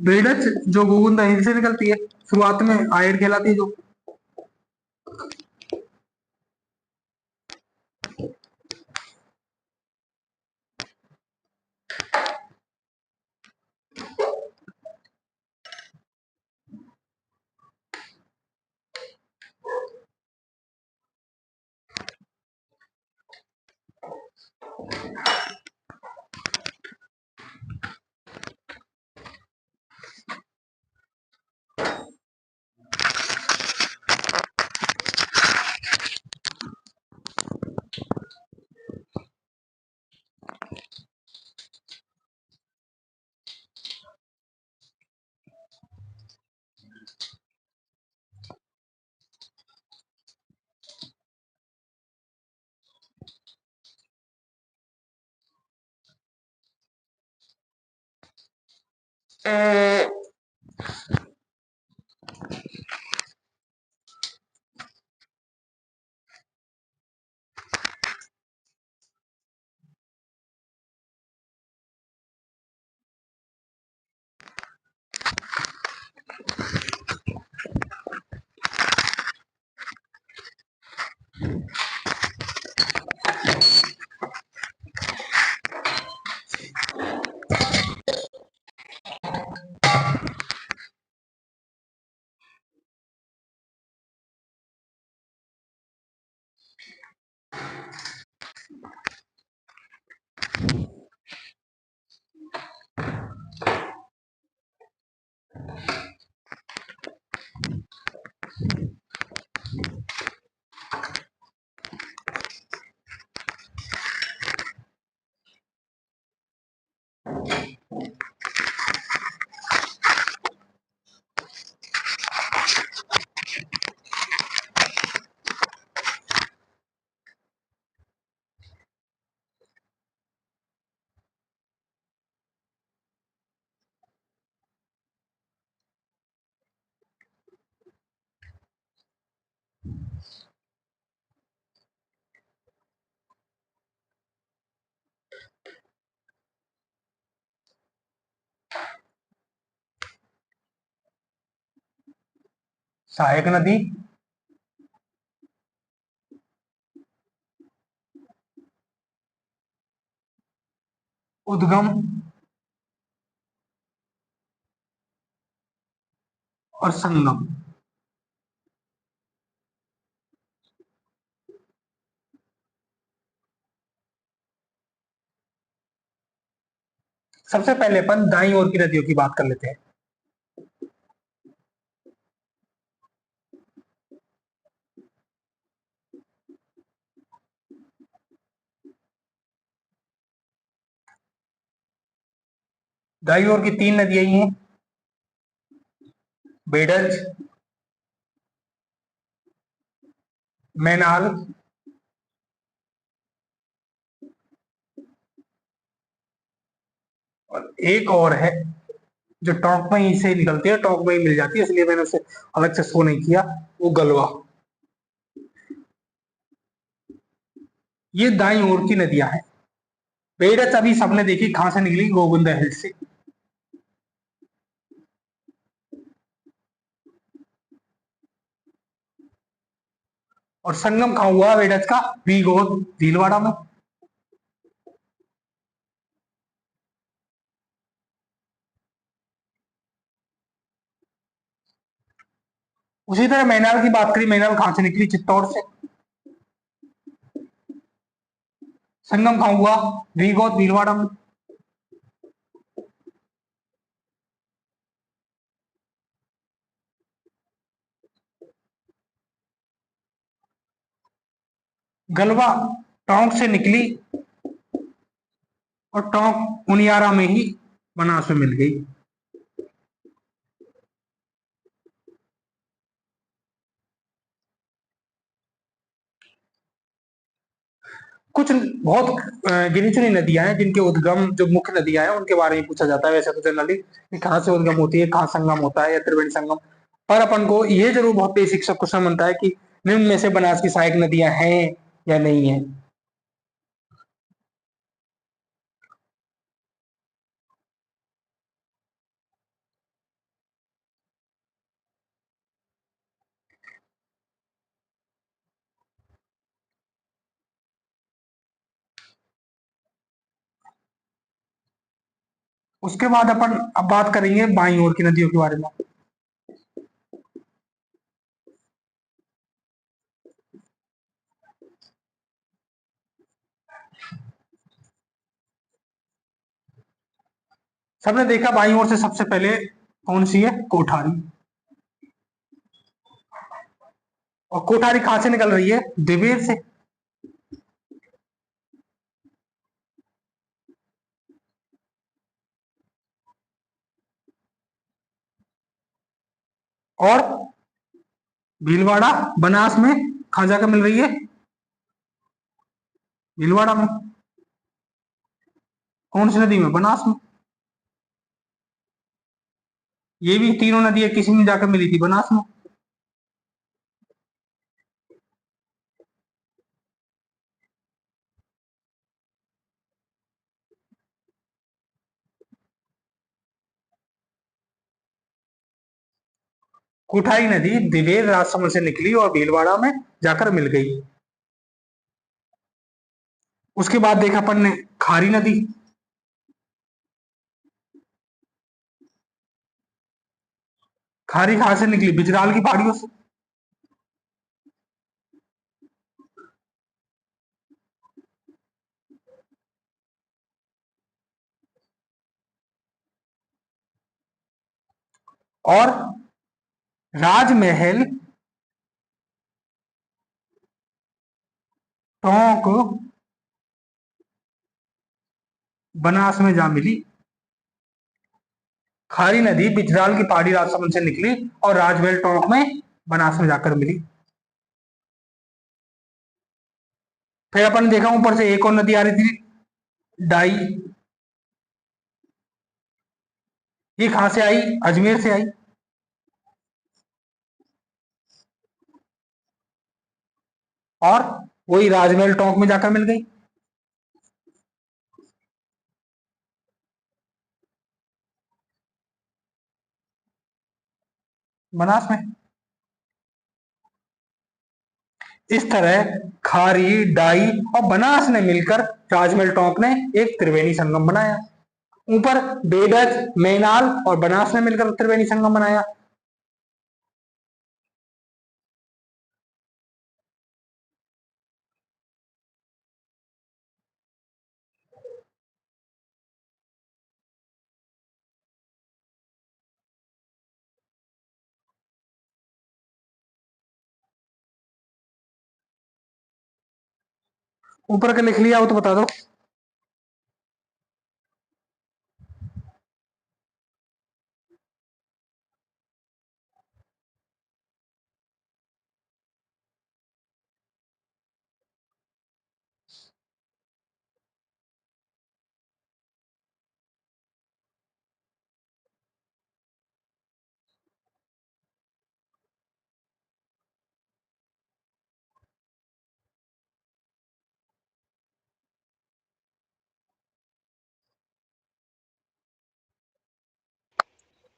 बेडत जो गोविंद नदी से निकलती है, शुरुआत में आयड कहलाती है जो। सहायक नदी उद्गम और संगम। सबसे पहले अपन दाईं ओर की नदियों की बात कर लेते हैं। दाईं ओर की 3 नदियां ही हैं, बेडज, मैनाल और एक और है जो टोंक में ही से निकलती है, टोंक में ही मिल जाती है, इसलिए मैंने उसे अलग से शो नहीं किया, वो गलवा। ये दाईं ओर की नदियां हैं। बेडज अभी सबने देखी, कहां से निकली? गोविंदा हिल से। और संगम कहां हुआ बेडज का? वीगोद, भीलवाड़ा में। उसी तरह मैनाल की बात करी, मैनाल कहां से निकली? चित्तौड़ से। संगम कहां हुआ? वीगोद, भीलवाड़ा में। गलवा टोंक से निकली और टोंक उनियारा में ही बनास में मिल गई। कुछ बहुत गिनी चुनी नदियां हैं जिनके उद्गम, जो मुख्य नदियां हैं उनके बारे में पूछा जाता है। वैसे तो जनरली कहाँ से उद्गम होती है, कहाँ संगम होता है या त्रिवेणी संगम। पर अपन को ये जरूर बहुत बेसिक सा क्वेश्चन बनता है कि निम्न में से बनास की सहायक नदियां हैं या नहीं है। उसके बाद अपन अब बात करेंगे बाईं ओर की नदियों के बारे में। सबने देखा बाईं ओर से सबसे पहले कौन सी है? कोठारी। और कोठारी कहां से निकल रही है? दिवेर से। और भीलवाड़ा बनास में कहां जाकर मिल रही है? भीलवाड़ा में। कौन सी नदी में? बनास में। ये भी तीनों नदियां किसी में जाकर मिली थी? बनास में। कोठारी नदी दिवेर राजसमंद से निकली और भीलवाड़ा में जाकर मिल गई। उसके बाद देखा अपन ने खारी नदी। खारी कहां से निकली? बिजराल की पहाड़ियों से। और राजमहल टोंक बनास में जा मिली। खारी नदी बिजराल की पहाड़ी राजसमंद से निकली और राजमहल टोंक में बनास में जाकर मिली। फिर अपन ने देखा ऊपर से एक और नदी आ रही थी, डाई। ये कहां से आई? अजमेर से आई। और वही राजमहल टोंक में जाकर मिल गई बनास में। इस तरह खारी, डाई और बनास ने मिलकर राजमहल टोंक ने एक त्रिवेणी संगम बनाया। ऊपर बेडग, मैनाल और बनास ने मिलकर त्रिवेणी संगम बनाया। ऊपर का लिख लिया हो तो बता दो।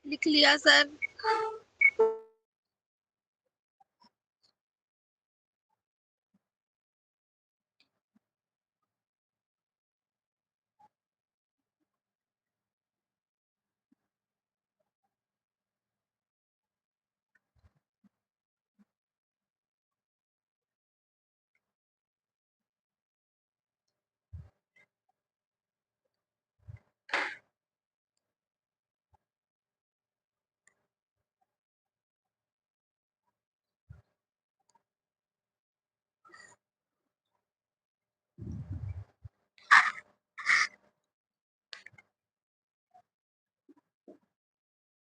लिख लिया सर।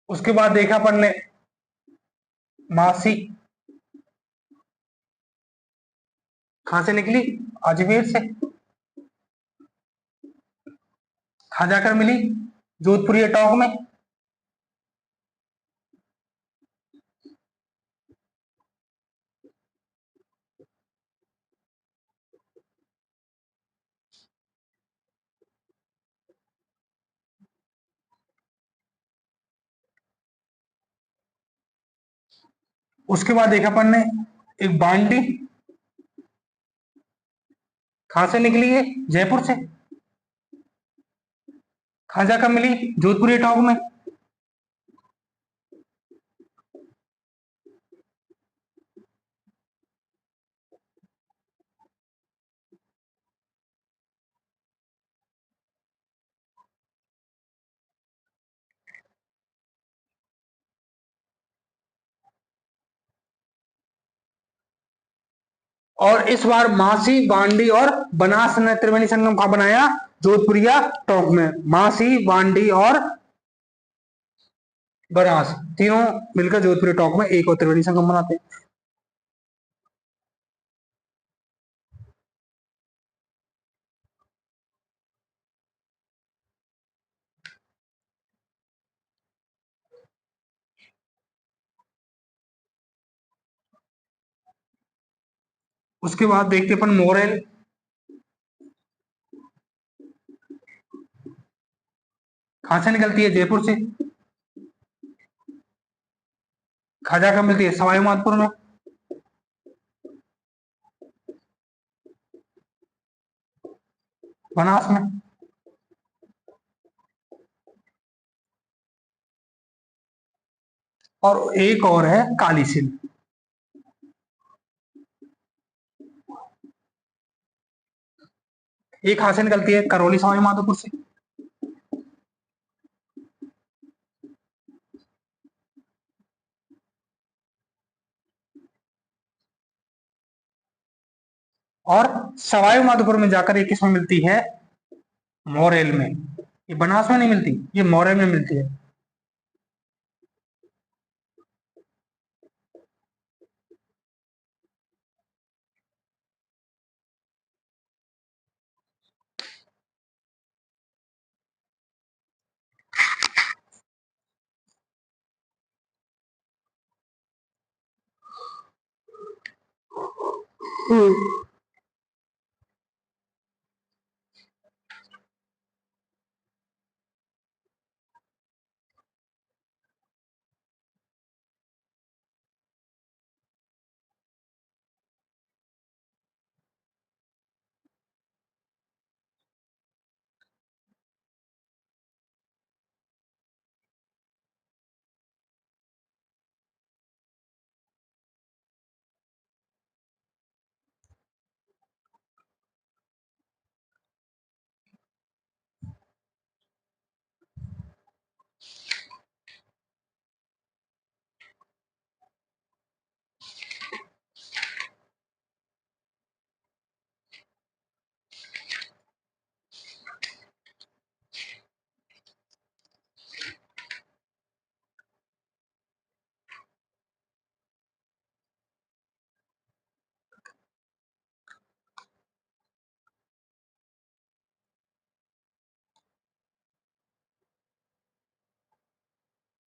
उसके बाद देखा अपन ने मासी कहां से निकली, अजमेर से। कहां जाकर मिली, जोधपुरी टोंक में। उसके बाद देखा अपन ने एक बांडी, कहां से निकली है, जयपुर से। कहां जाकर मिली, जोधपुरी टोंक में। और इस बार मासी, बांडी और बनास ने त्रिवेणी संगम कहां बनाया, जोधपुरिया टोंक में। मासी, बांडी और बनास तीनों मिलकर जोधपुरी टोंक में एक और त्रिवेणी संगम बनाते हैं। उसके बाद देखते अपन मोरेल, कहां से निकलती है, जयपुर से। कहां जाकर मिलती है, सवाई माधोपुर में। बनास में। और एक और है काली सिंध। ये कहां से निकलती है, करौली सवाई माधोपुर से। और सवाई माधोपुर में जाकर एक किसमें मिलती है, मोरेल में। ये बनास में नहीं मिलती, ये मोरेल में मिलती है।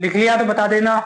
लिख लिया तो बता देना।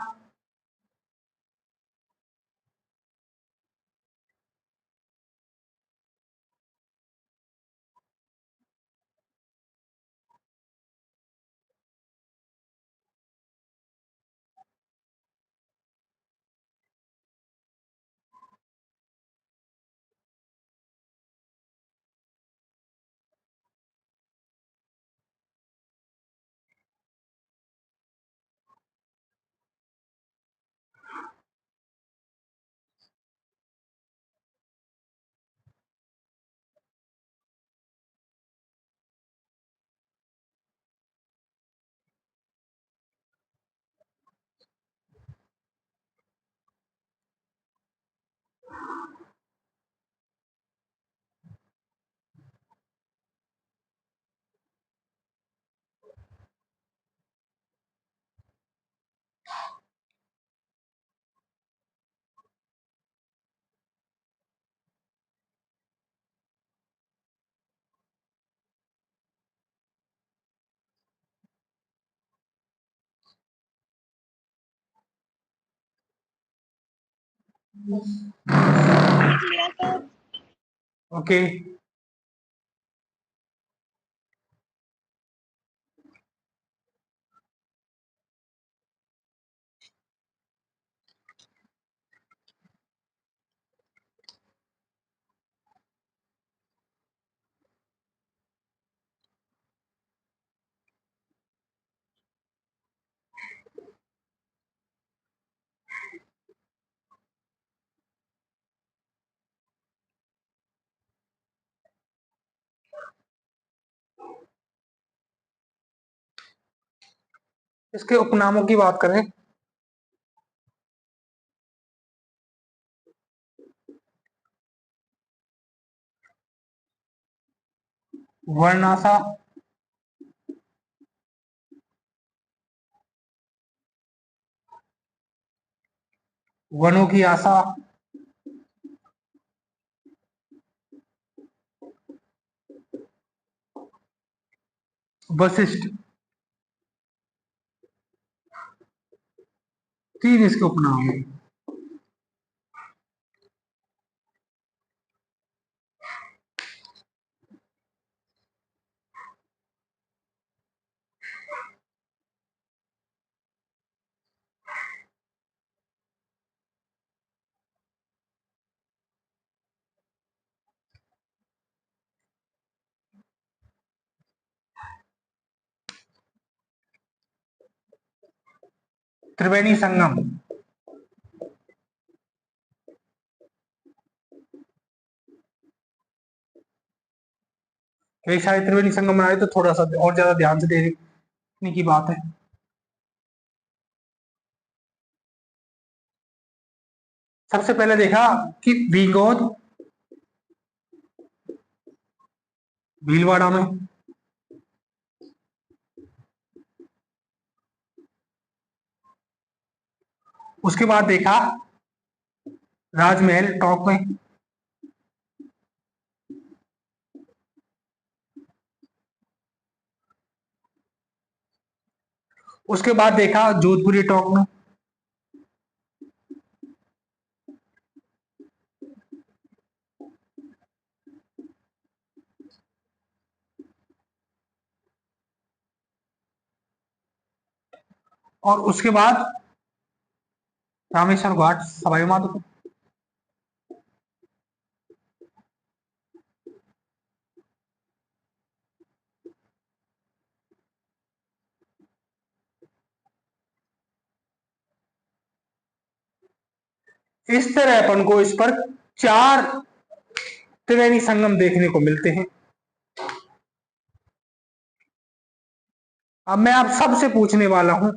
लिख लिया सर। ओके, इसके उपनामों की बात करें, वर्णाशा, वनों की आशा, वशिष्ठ, 3 इसके उपनाम हैं। त्रिवेणी संगम, कई सारे त्रिवेणी संगम बनाए तो थोड़ा सा और ज्यादा ध्यान से देखने की बात है। सबसे पहले देखा कि बीगोद भीलवाड़ा में, उसके बाद देखा राजमहल टॉप में, उसके बाद देखा जोधपुरी टॉप में, और उसके बाद रामेश्वर घाट सवाई माधोपुर। इस तरह अपन को इस पर 4 त्रिवेणी संगम देखने को मिलते हैं। अब मैं आप सबसे पूछने वाला हूं,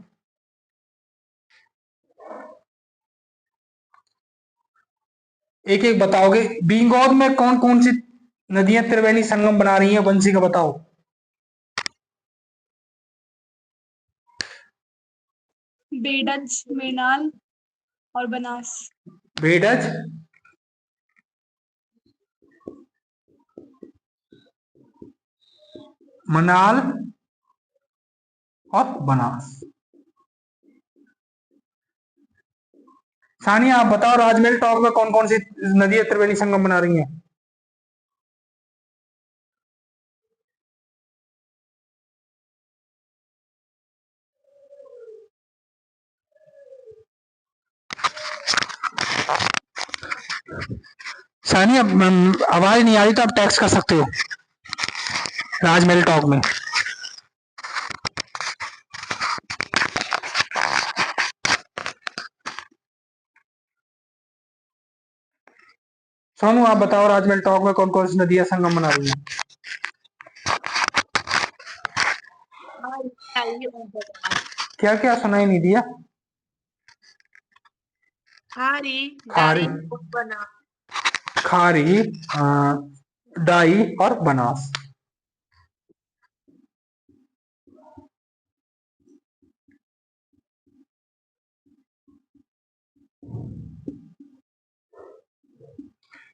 एक एक बताओगे। बींगौद में कौन कौन सी नदियां त्रिवेणी संगम बना रही हैं, वंशी का बताओ। बेडज, मेनाल और बनास। बेडज, मनाल और बनास। सानिया आप बताओ, राजमहल टॉक में कौन कौन सी नदियां त्रिवेणी संगम बना रही हैं? सानिया आवाज नहीं आ रही तो आप टेक्स्ट कर सकते हो राजमहल टॉक में। सोनू आप बताओ, राजमहल टॉक में कौन कौन सी नदियां संगम बना रही हैं? क्या क्या सुनाई नहीं दिया? खारी, खारी, डाई, बना। खारी, डाई और बनास।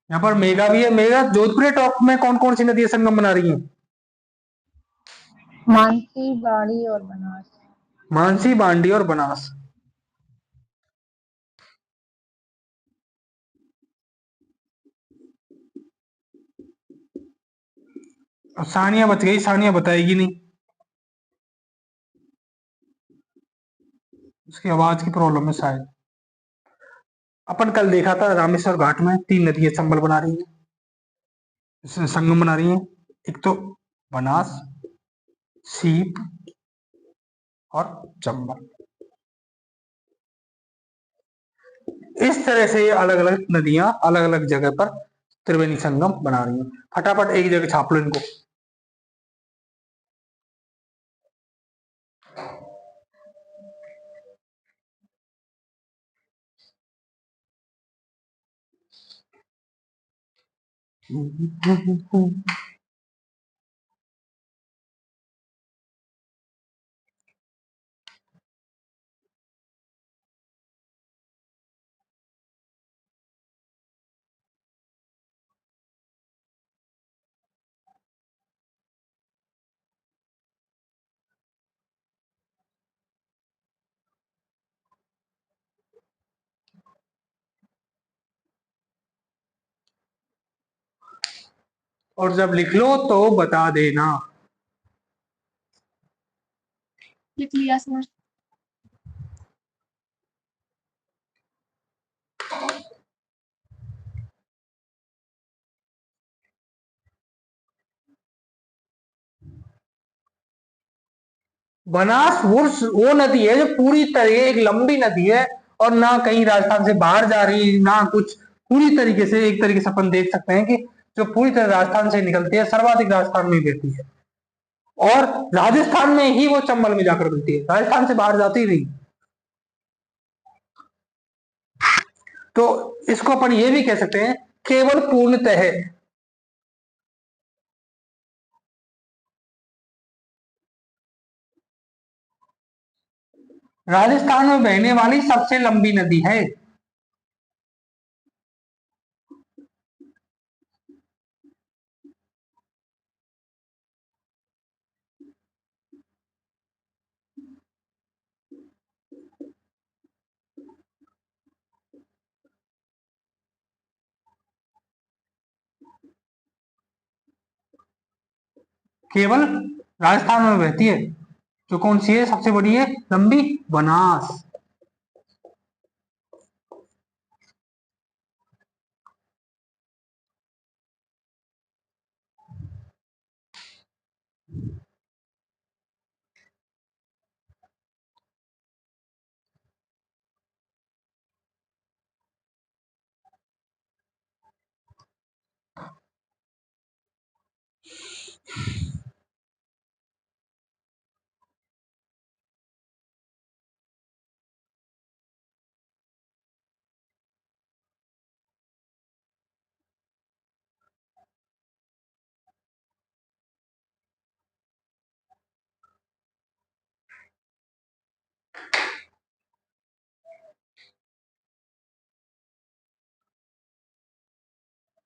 यहाँ पर मेगा भी है। मेगा, जोधपुर टॉप में कौन कौन सी नदियां संगम बना रही हैं? मानसी, बाड़ी और बनास। मानसी, बांडी और बनास। और सानिया बच गई, सानिया बताएगी नहीं, उसकी आवाज की प्रॉब्लम है शायद। अपन कल देखा था रामेश्वर घाट में 3 नदियां संबल बना रही हैं, संगम बना रही हैं। एक तो बनास, सीप और चंबल। इस तरह से ये अलग अलग नदियां अलग अलग जगह पर त्रिवेणी संगम बना रही हैं। फटाफट एक जगह छाप लो इनको। और जब लिख लो तो बता देना। लिख लिया सर। बनास वो नदी है जो पूरी तरह एक लंबी नदी है, और ना कहीं राजस्थान से बाहर जा रही ना कुछ। पूरी तरीके से एक तरीके से अपन देख सकते हैं कि जो पूरी तरह राजस्थान से निकलती है, सर्वाधिक राजस्थान में बहती है, और राजस्थान में ही वो चंबल में जाकर मिलती है, राजस्थान से बाहर जाती नहीं। तो इसको अपन ये भी कह सकते हैं, केवल पूर्णतः राजस्थान में बहने वाली सबसे लंबी नदी है। केवल राजस्थान में बहती है। जो कौन सी है सबसे बड़ी है, लंबी? बनास।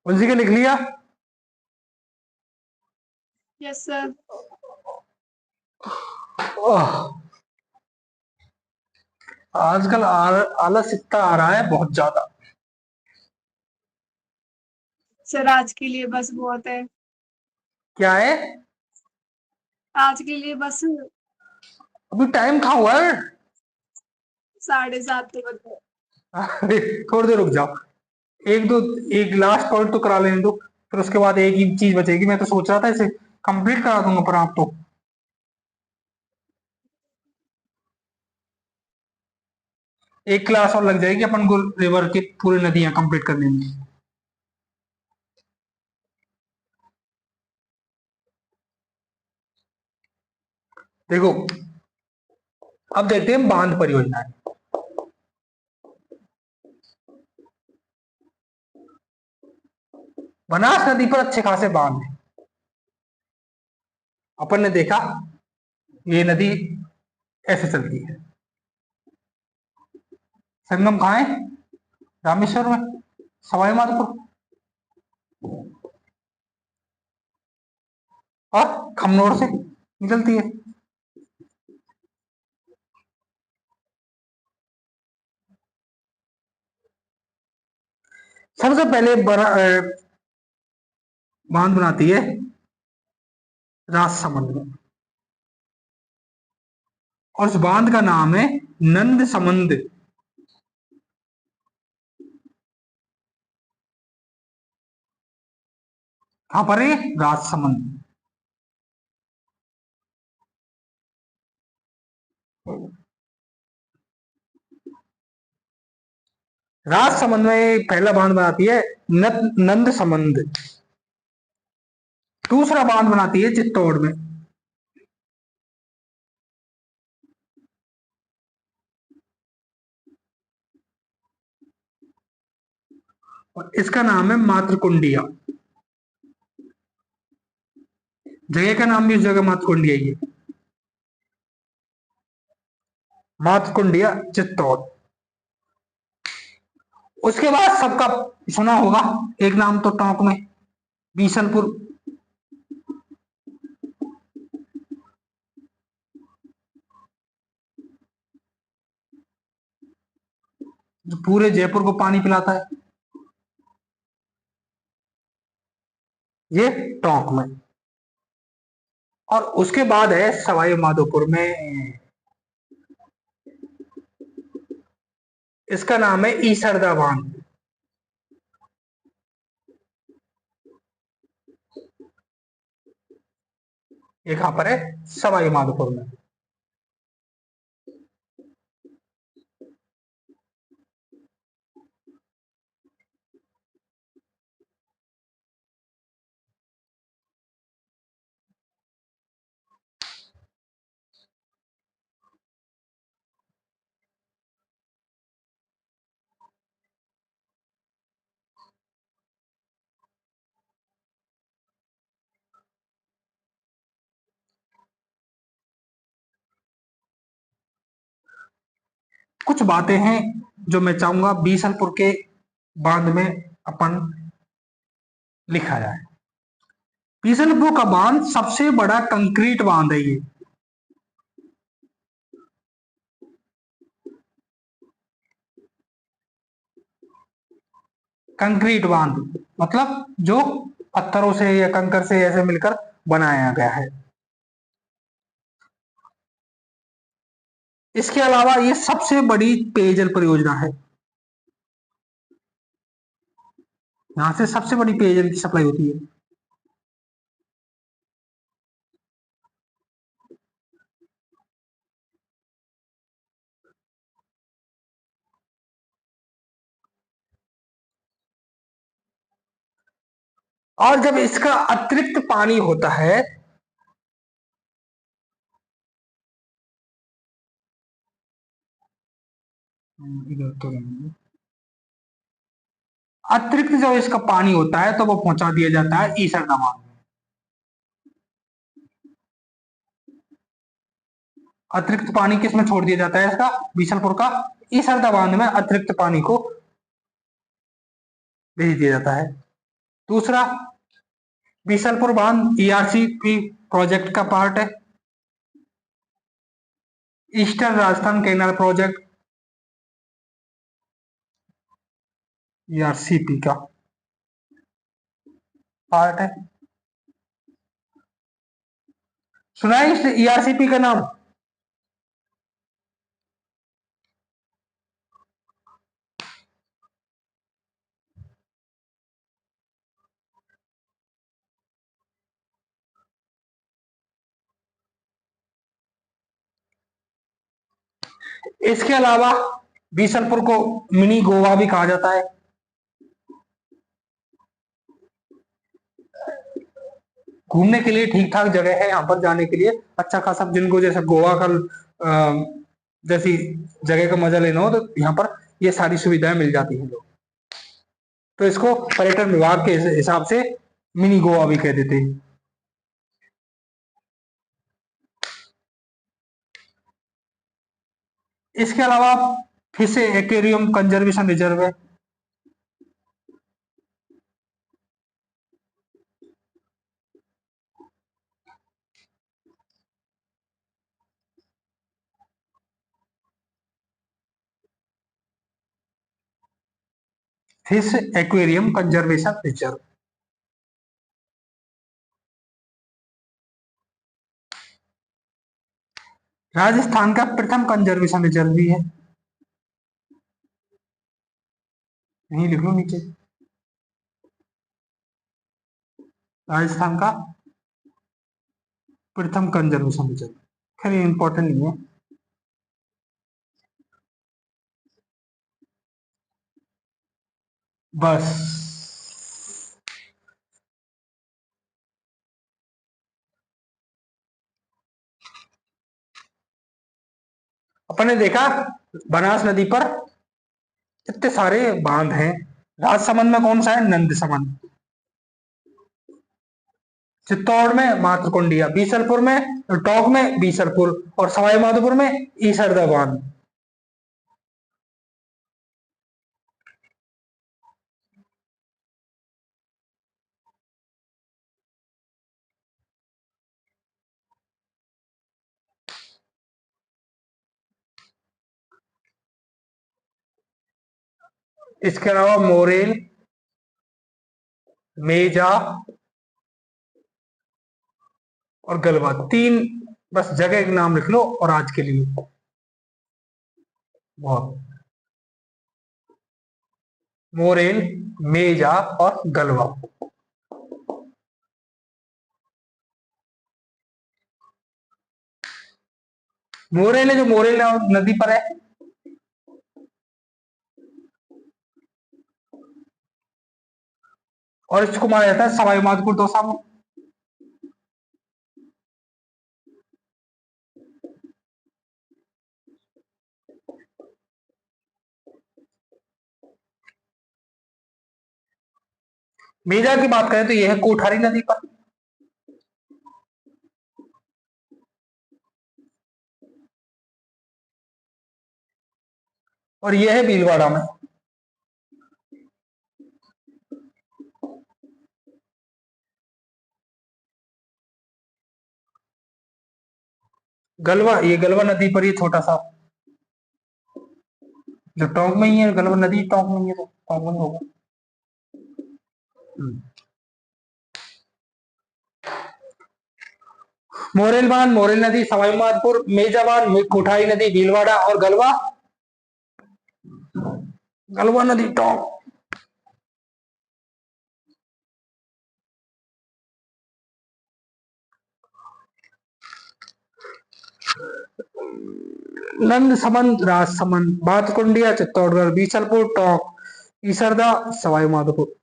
उनसी के लिख लिया। Yes sir. आजकल आलस इतना आ रहा है बहुत ज्यादा। सर आज के लिए बस बहुत है। क्या है? आज के लिए बस अभी टाइम कहाँ हुआ है? 7:30 तो बजे। अरे थोड़ी देर रुक जाओ। एक दो, एक लास्ट पॉइंट तो करा लेने दो, फिर उसके बाद एक ही चीज बचेगी। मैं तो सोच रहा था इसे कंप्लीट करा दूंगा, पर आप तो एक क्लास और लग जाएगी अपन को रिवर की पूरी नदियां कंप्लीट करने में। देखो, अब देखते हैं बांध परियोजनाएं। बनास नदी पर अच्छे खासे बांध हैं। अपन ने देखा ये नदी ऐसे चलती है। संगम कहाँ है? रामेश्वर में, सवाई माधोपुर और खमनोर से निकलती है। सबसे पहले बांध बनाती है राजसमंद में, और उस बांध का नाम है नंद समंद। कहां पर है? राजसमंद। राजसमंद में पहला बांध बनाती है नंद समंद। दूसरा बांध बनाती है चित्तौड़ में। और इसका नाम है मातृकुंडिया। जगह का नाम भी उस जगह मातृकुंडिया ही है। मातृकुंडिया चित्तौड़। उसके बाद सबका सुना होगा एक नाम तो टोंक में, बीसलपुर। जो पूरे जयपुर को पानी पिलाता है, ये टोंक में। और उसके बाद है सवाई माधोपुर में, इसका नाम है ईसरदा बांध। ये कहां पर है? सवाई माधोपुर में। कुछ बातें हैं जो मैं चाहूंगा बीसलपुर के बांध में अपन लिखा जाए। बीसलपुर का बांध सबसे बड़ा कंक्रीट बांध है। ये कंक्रीट बांध मतलब जो पत्थरों से या कंकर से ऐसे मिलकर बनाया गया है। इसके अलावा ये सबसे बड़ी पेयजल परियोजना है। यहां से सबसे बड़ी पेयजल की सप्लाई होती है। और जब इसका अतिरिक्त पानी होता है, अतिरिक्त जो इसका पानी होता है तो वो पहुंचा दिया जाता है ईसरदा बांध में। अतिरिक्त पानी किसमें छोड़ दिया जाता है? इसका बीसलपुर का ईसरदा बांध में अतिरिक्त पानी को भेज दिया जाता है। दूसरा, बीसलपुर बांध ईआरसीपी प्रोजेक्ट का पार्ट है। Eastern Rajasthan canal project ERCP का पार्ट है। सुना है इस ईआरसीपी का नाम? इसके अलावा बीसलपुर को मिनी गोवा भी कहा जाता है। घूमने के लिए ठीक ठाक जगह है यहाँ पर जाने के लिए, अच्छा खासा। जिनको जैसे गोवा का जैसी जगह का मजा लेना हो तो यहाँ पर ये सारी सुविधाएं मिल जाती हैं लोग। तो इसको पर्यटन विभाग के हिसाब से मिनी गोवा भी कह देते हैं। इसके अलावा फिश एक्वेरियम कंजर्वेशन रिजर्व है। Fish aquarium conservation reserve. Rajasthan का प्रथम कंजर्वेशन रिजर्व भी है, यही लिख लो नीचे। राजस्थान का प्रथम कंजर्वेशन रिजर्व, खैर ये इंपॉर्टेंट नहीं है। बस अपने देखा बनास नदी पर इतने सारे बांध हैं। राजसमंद में कौन सा है? नंद समंद। चित्तौड़ में मातृकुंडिया, बीसलपुर में टोंक में बीसलपुर और सवाई माधोपुर में ईसरदा बांध। इसके अलावा मोरेल, मेजा और गलवा, तीन बस जगह के नाम लिख लो और आज के लिए बहुत। मोरेल, मेजा और गलवा। मोरेल है जो मोरेल नदी पर है। और इसको माना जाता है सवाई माधोपुर दौसा में। मेजा की बात करें तो यह है कोठारी नदी पर। और यह है भीलवाड़ा में। गलवा, ये गलवा नदी पर ही छोटा सा, जो टोंक में ही है। गलवा नदी टोंक में ही है तो टोंक में होगा। मोरेल बांध, मोरेल नदी, सवाई माधोपुर, मेजा बांध, कोठारी नदी, भीलवाड़ा और गलवा, गलवा नदी टोंक। नंद समंद, राजसमंद, बातकुंडिया चित्तौड़गढ़, बीसलपुर टोंक, ईसरदा सवाई माधोपुर।